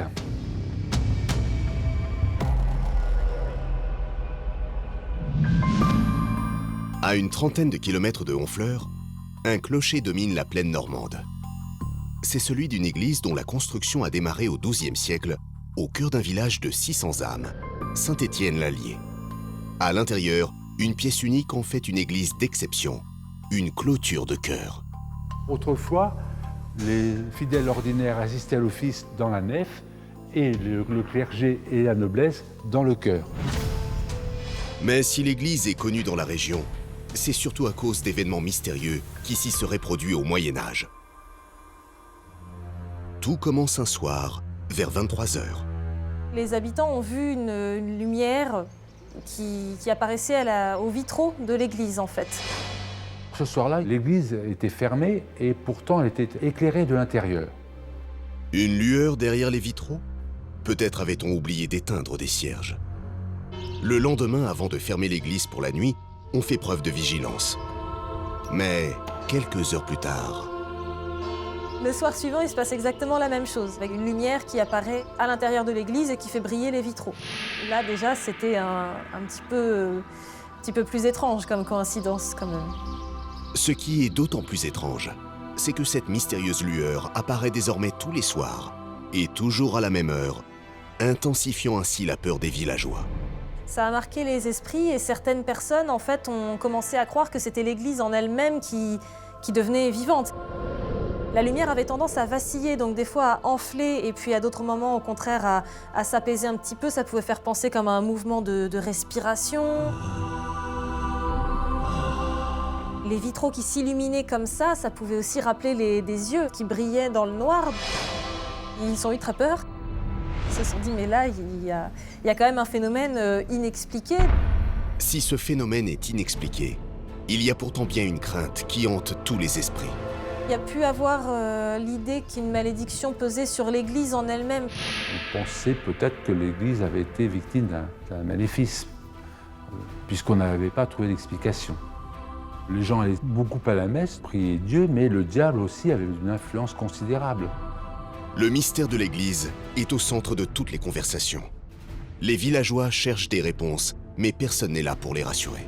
À une trentaine de kilomètres de Honfleur, un clocher domine la plaine normande. C'est celui d'une église dont la construction a démarré au XIIe siècle, au cœur d'un village de 600 âmes, Saint-Étienne-l'Allier. À l'intérieur, une pièce unique en fait une église d'exception, une clôture de chœur. Autrefois, les fidèles ordinaires assistaient à l'office dans la nef et le clergé et la noblesse dans le chœur. Mais si l'église est connue dans la région, c'est surtout à cause d'événements mystérieux qui s'y seraient produits au Moyen-Âge. Tout commence un soir, vers 23 h. Les habitants ont vu une lumière qui apparaissait aux vitraux de l'église, en fait. Ce soir-là, l'église était fermée et pourtant elle était éclairée de l'intérieur. Une lueur derrière les vitraux? Peut-être avait-on oublié d'éteindre des cierges. Le lendemain, avant de fermer l'église pour la nuit, on fait preuve de vigilance. Mais quelques heures plus tard... Le soir suivant, il se passe exactement la même chose, avec une lumière qui apparaît à l'intérieur de l'église et qui fait briller les vitraux. Là, déjà, c'était un petit peu plus étrange comme coïncidence, quand même. Ce qui est d'autant plus étrange, c'est que cette mystérieuse lueur apparaît désormais tous les soirs, et toujours à la même heure, intensifiant ainsi la peur des villageois. Ça a marqué les esprits et certaines personnes, en fait, ont commencé à croire que c'était l'église en elle-même qui devenait vivante. La lumière avait tendance à vaciller, donc des fois à enfler, et puis à d'autres moments, au contraire, à s'apaiser un petit peu. Ça pouvait faire penser comme à un mouvement de respiration. Les vitraux qui s'illuminaient comme ça pouvait aussi rappeler des yeux qui brillaient dans le noir. Ils ont eu très peur. Ils se sont dit, mais là, il y a quand même un phénomène inexpliqué. Si ce phénomène est inexpliqué, il y a pourtant bien une crainte qui hante tous les esprits. Il y a pu avoir l'idée qu'une malédiction pesait sur l'Église en elle-même. On pensait peut-être que l'Église avait été victime d'un maléfice, puisqu'on n'avait pas trouvé d'explication. Les gens allaient beaucoup à la messe, priaient Dieu, mais le diable aussi avait une influence considérable. Le mystère de l'Église est au centre de toutes les conversations. Les villageois cherchent des réponses, mais personne n'est là pour les rassurer.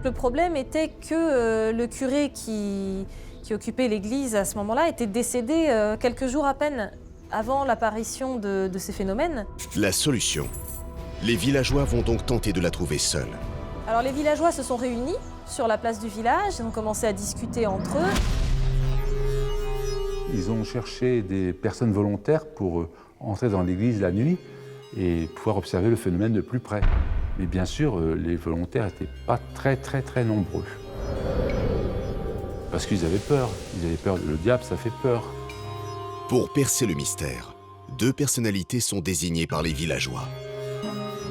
Le problème était que le curé qui occupait l'église à ce moment-là était décédé quelques jours à peine avant l'apparition de ces phénomènes. La solution, les villageois vont donc tenter de la trouver seuls. Alors les villageois se sont réunis sur la place du village, ils ont commencé à discuter entre eux. Ils ont cherché des personnes volontaires pour entrer dans l'église la nuit et pouvoir observer le phénomène de plus près. Mais bien sûr, les volontaires n'étaient pas très nombreux. Parce qu'ils avaient peur. Ils avaient peur. Le diable, ça fait peur. Pour percer le mystère, deux personnalités sont désignées par les villageois.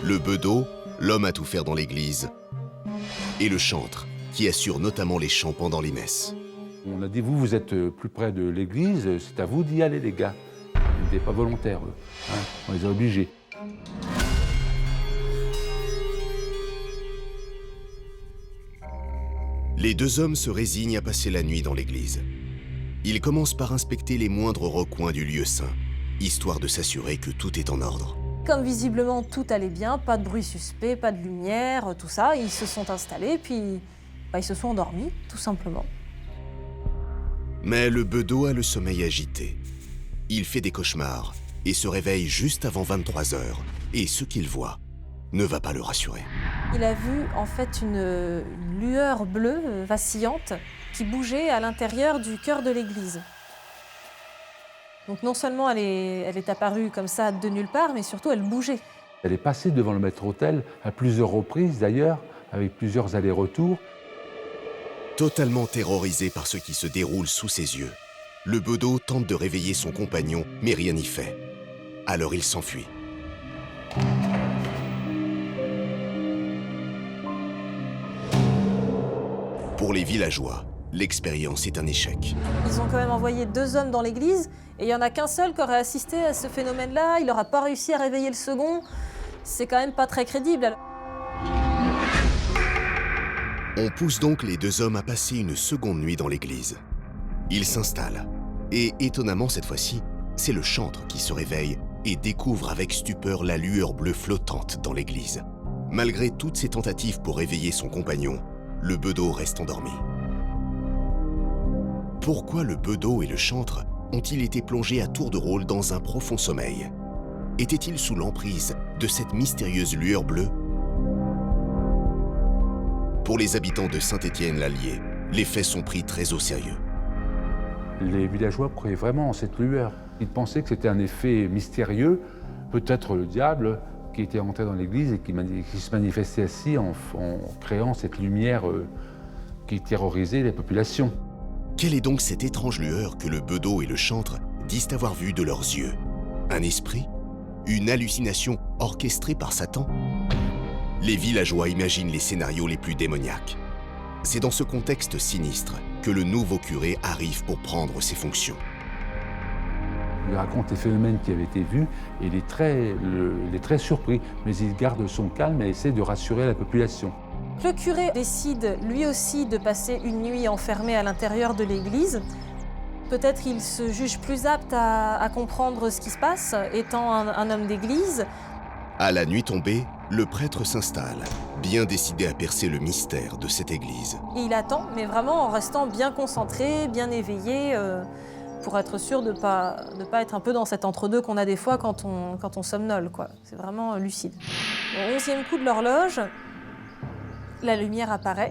Le bedeau, l'homme à tout faire dans l'église, et le chantre, qui assure notamment les chants pendant les messes. On a dit, vous êtes plus près de l'église, c'est à vous d'y aller, les gars. Ils n'étaient pas volontaires, eux. Hein, on les a obligés. Les deux hommes se résignent à passer la nuit dans l'église. Ils commencent par inspecter les moindres recoins du lieu saint, histoire de s'assurer que tout est en ordre. Comme visiblement tout allait bien, pas de bruit suspect, pas de lumière, tout ça, ils se sont installés, puis ils se sont endormis, tout simplement. Mais le bedeau a le sommeil agité. Il fait des cauchemars et se réveille juste avant 23 heures. Et ce qu'il voit ne va pas le rassurer. Il a vu en fait une lueur bleue vacillante qui bougeait à l'intérieur du chœur de l'église. Donc non seulement elle est apparue comme ça de nulle part, mais surtout elle bougeait. Elle est passée devant le maître-autel à plusieurs reprises d'ailleurs, avec plusieurs allers-retours. Totalement terrorisé par ce qui se déroule sous ses yeux, le bedeau tente de réveiller son compagnon, mais rien n'y fait. Alors il s'enfuit. Pour les villageois, l'expérience est un échec. Ils ont quand même envoyé 2 hommes dans l'église, et il n'y en a qu'un seul qui aurait assisté à ce phénomène-là. Il n'aura pas réussi à réveiller le second. C'est quand même pas très crédible. On pousse donc les 2 hommes à passer une seconde nuit dans l'église. Ils s'installent. Et étonnamment cette fois-ci, c'est le chantre qui se réveille et découvre avec stupeur la lueur bleue flottante dans l'église. Malgré toutes ses tentatives pour réveiller son compagnon, le bedeau reste endormi. Pourquoi le bedeau et le chantre ont-ils été plongés à tour de rôle dans un profond sommeil? Étaient-ils sous l'emprise de cette mystérieuse lueur bleue? Pour les habitants de Saint-Étienne-l'Allier, les faits sont pris très au sérieux. Les villageois croyaient vraiment en cette lueur. Ils pensaient que c'était un effet mystérieux, peut-être le diable qui était entré dans l'église et qui se manifestait ainsi en créant cette lumière qui terrorisait les populations. Quelle est donc cette étrange lueur que le bedeau et le chantre disent avoir vue de leurs yeux? Un esprit? Une hallucination orchestrée par Satan? Les villageois imaginent les scénarios les plus démoniaques. C'est dans ce contexte sinistre que le nouveau curé arrive pour prendre ses fonctions. Il raconte les phénomènes qui avaient été vus et il est très surpris, mais il garde son calme et essaie de rassurer la population. Le curé décide lui aussi de passer une nuit enfermé à l'intérieur de l'église. Peut-être il se juge plus apte à comprendre ce qui se passe, étant un homme d'église. À la nuit tombée, le prêtre s'installe, bien décidé à percer le mystère de cette église. Et il attend, mais vraiment en restant bien concentré, bien éveillé, pour être sûr de pas être un peu dans cet entre-deux qu'on a des fois quand on somnole, quoi. C'est vraiment lucide. Au 11e coup de l'horloge, la lumière apparaît.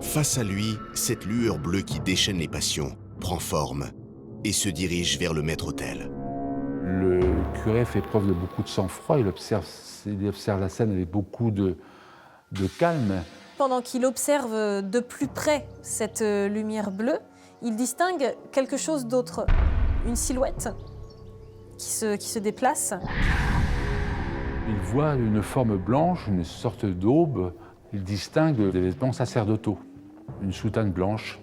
Face à lui, cette lueur bleue qui déchaîne les passions prend forme et se dirige vers le maître-autel. Le curé fait preuve de beaucoup de sang-froid, il observe la scène avec beaucoup de calme. Pendant qu'il observe de plus près cette lumière bleue, il distingue quelque chose d'autre, une silhouette qui se déplace. Il voit une forme blanche, une sorte d'aube. Il distingue des vêtements sacerdotaux, une soutane blanche.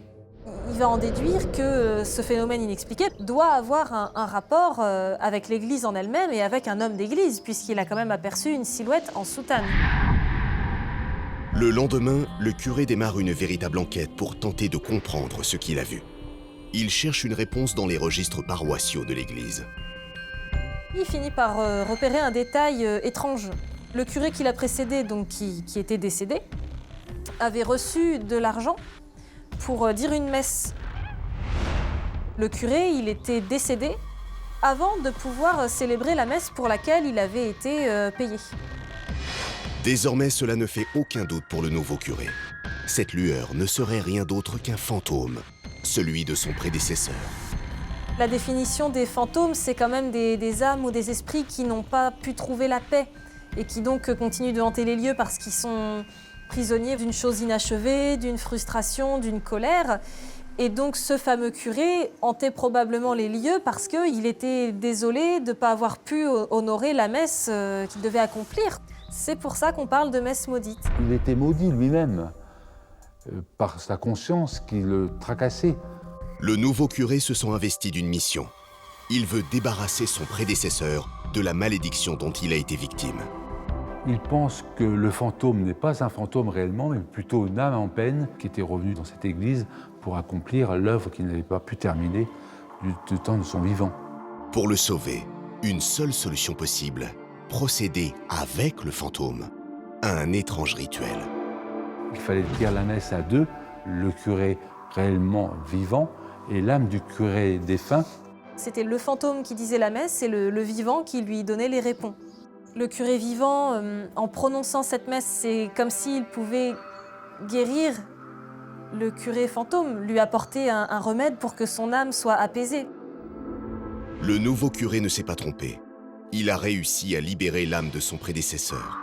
Il va en déduire que ce phénomène inexpliqué doit avoir un rapport avec l'Église en elle-même et avec un homme d'Église, puisqu'il a quand même aperçu une silhouette en soutane. Le lendemain, le curé démarre une véritable enquête pour tenter de comprendre ce qu'il a vu. Il cherche une réponse dans les registres paroissiaux de l'Église. Il finit par repérer un détail étrange. Le curé qui l'a précédé, donc qui était décédé, avait reçu de l'argent pour dire une messe. Le curé, il était décédé avant de pouvoir célébrer la messe pour laquelle il avait été payé. Désormais, cela ne fait aucun doute pour le nouveau curé. Cette lueur ne serait rien d'autre qu'un fantôme, celui de son prédécesseur. La définition des fantômes, c'est quand même des âmes ou des esprits qui n'ont pas pu trouver la paix et qui donc continuent de hanter les lieux parce qu'ils sont prisonniers d'une chose inachevée, d'une frustration, d'une colère. Et donc ce fameux curé hantait probablement les lieux parce qu'il était désolé de ne pas avoir pu honorer la messe qu'il devait accomplir. C'est pour ça qu'on parle de messe maudite. Il était maudit lui-même par sa conscience qui le tracassait. Le nouveau curé se sent investi d'une mission. Il veut débarrasser son prédécesseur de la malédiction dont il a été victime. Ils pensent que le fantôme n'est pas un fantôme réellement, mais plutôt une âme en peine qui était revenue dans cette église pour accomplir l'œuvre qu'il n'avait pas pu terminer du temps de son vivant. Pour le sauver, une seule solution possible, procéder avec le fantôme à un étrange rituel. Il fallait dire la messe à deux, le curé réellement vivant et l'âme du curé défunt. C'était le fantôme qui disait la messe et le vivant qui lui donnait les répons. Le curé vivant, en prononçant cette messe, c'est comme s'il pouvait guérir le curé fantôme, lui apporter un remède pour que son âme soit apaisée. Le nouveau curé ne s'est pas trompé. Il a réussi à libérer l'âme de son prédécesseur.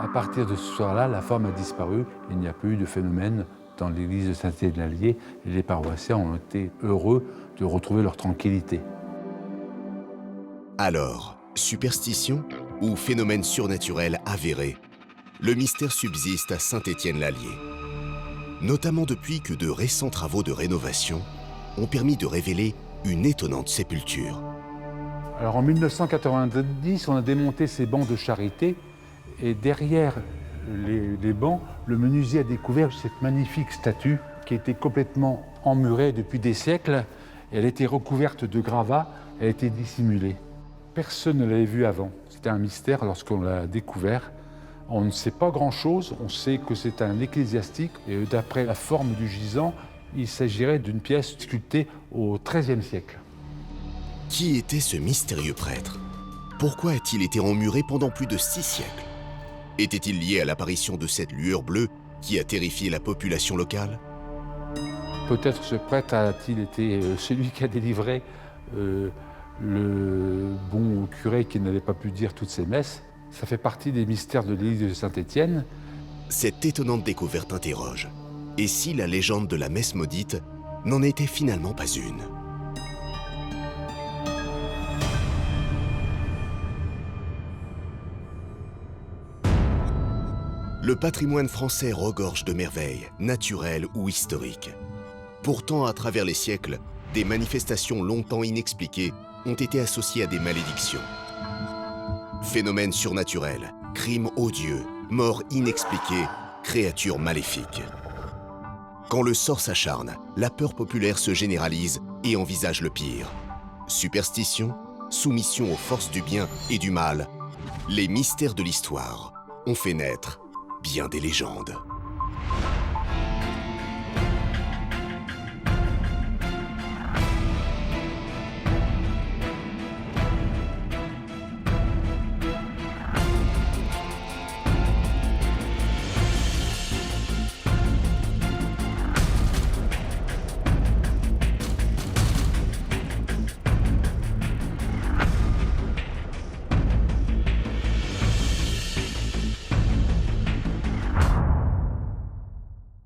À partir de ce soir-là, la forme a disparu. Il n'y a plus eu de phénomène dans l'église de Saint-Étienne-l'Allier et les paroissiens ont été heureux de retrouver leur tranquillité. Alors, superstition ou phénomène surnaturel avéré, le mystère subsiste à Saint-Étienne-l'Allier. Notamment depuis que de récents travaux de rénovation ont permis de révéler une étonnante sépulture. Alors en 1990, on a démonté ces bancs de charité et derrière les bancs, le menuisier a découvert cette magnifique statue qui était complètement emmurée depuis des siècles. Elle était recouverte de gravats, elle était dissimulée. Personne ne l'avait vue avant. C'était un mystère lorsqu'on l'a découvert. On ne sait pas grand-chose, on sait que c'est un ecclésiastique et d'après la forme du gisant, il s'agirait d'une pièce sculptée au XIIIe siècle. Qui était ce mystérieux prêtre? Pourquoi a-t-il été emmuré pendant plus de 6 siècles? Était-il lié à l'apparition de cette lueur bleue qui a terrifié la population locale? Peut-être ce prêtre a-t-il été celui qui a délivré le bon curé qui n'avait pas pu dire toutes ses messes. Ça fait partie des mystères de l'église de Saint-Étienne. Cette étonnante découverte interroge. Et si la légende de la messe maudite n'en était finalement pas une? Le patrimoine français regorge de merveilles, naturelles ou historiques. Pourtant, à travers les siècles, des manifestations longtemps inexpliquées ont été associées à des malédictions. Phénomènes surnaturels, crimes odieux, morts inexpliquées, créatures maléfiques. Quand le sort s'acharne, la peur populaire se généralise et envisage le pire. Superstition, soumission aux forces du bien et du mal, les mystères de l'histoire ont fait naître bien des légendes.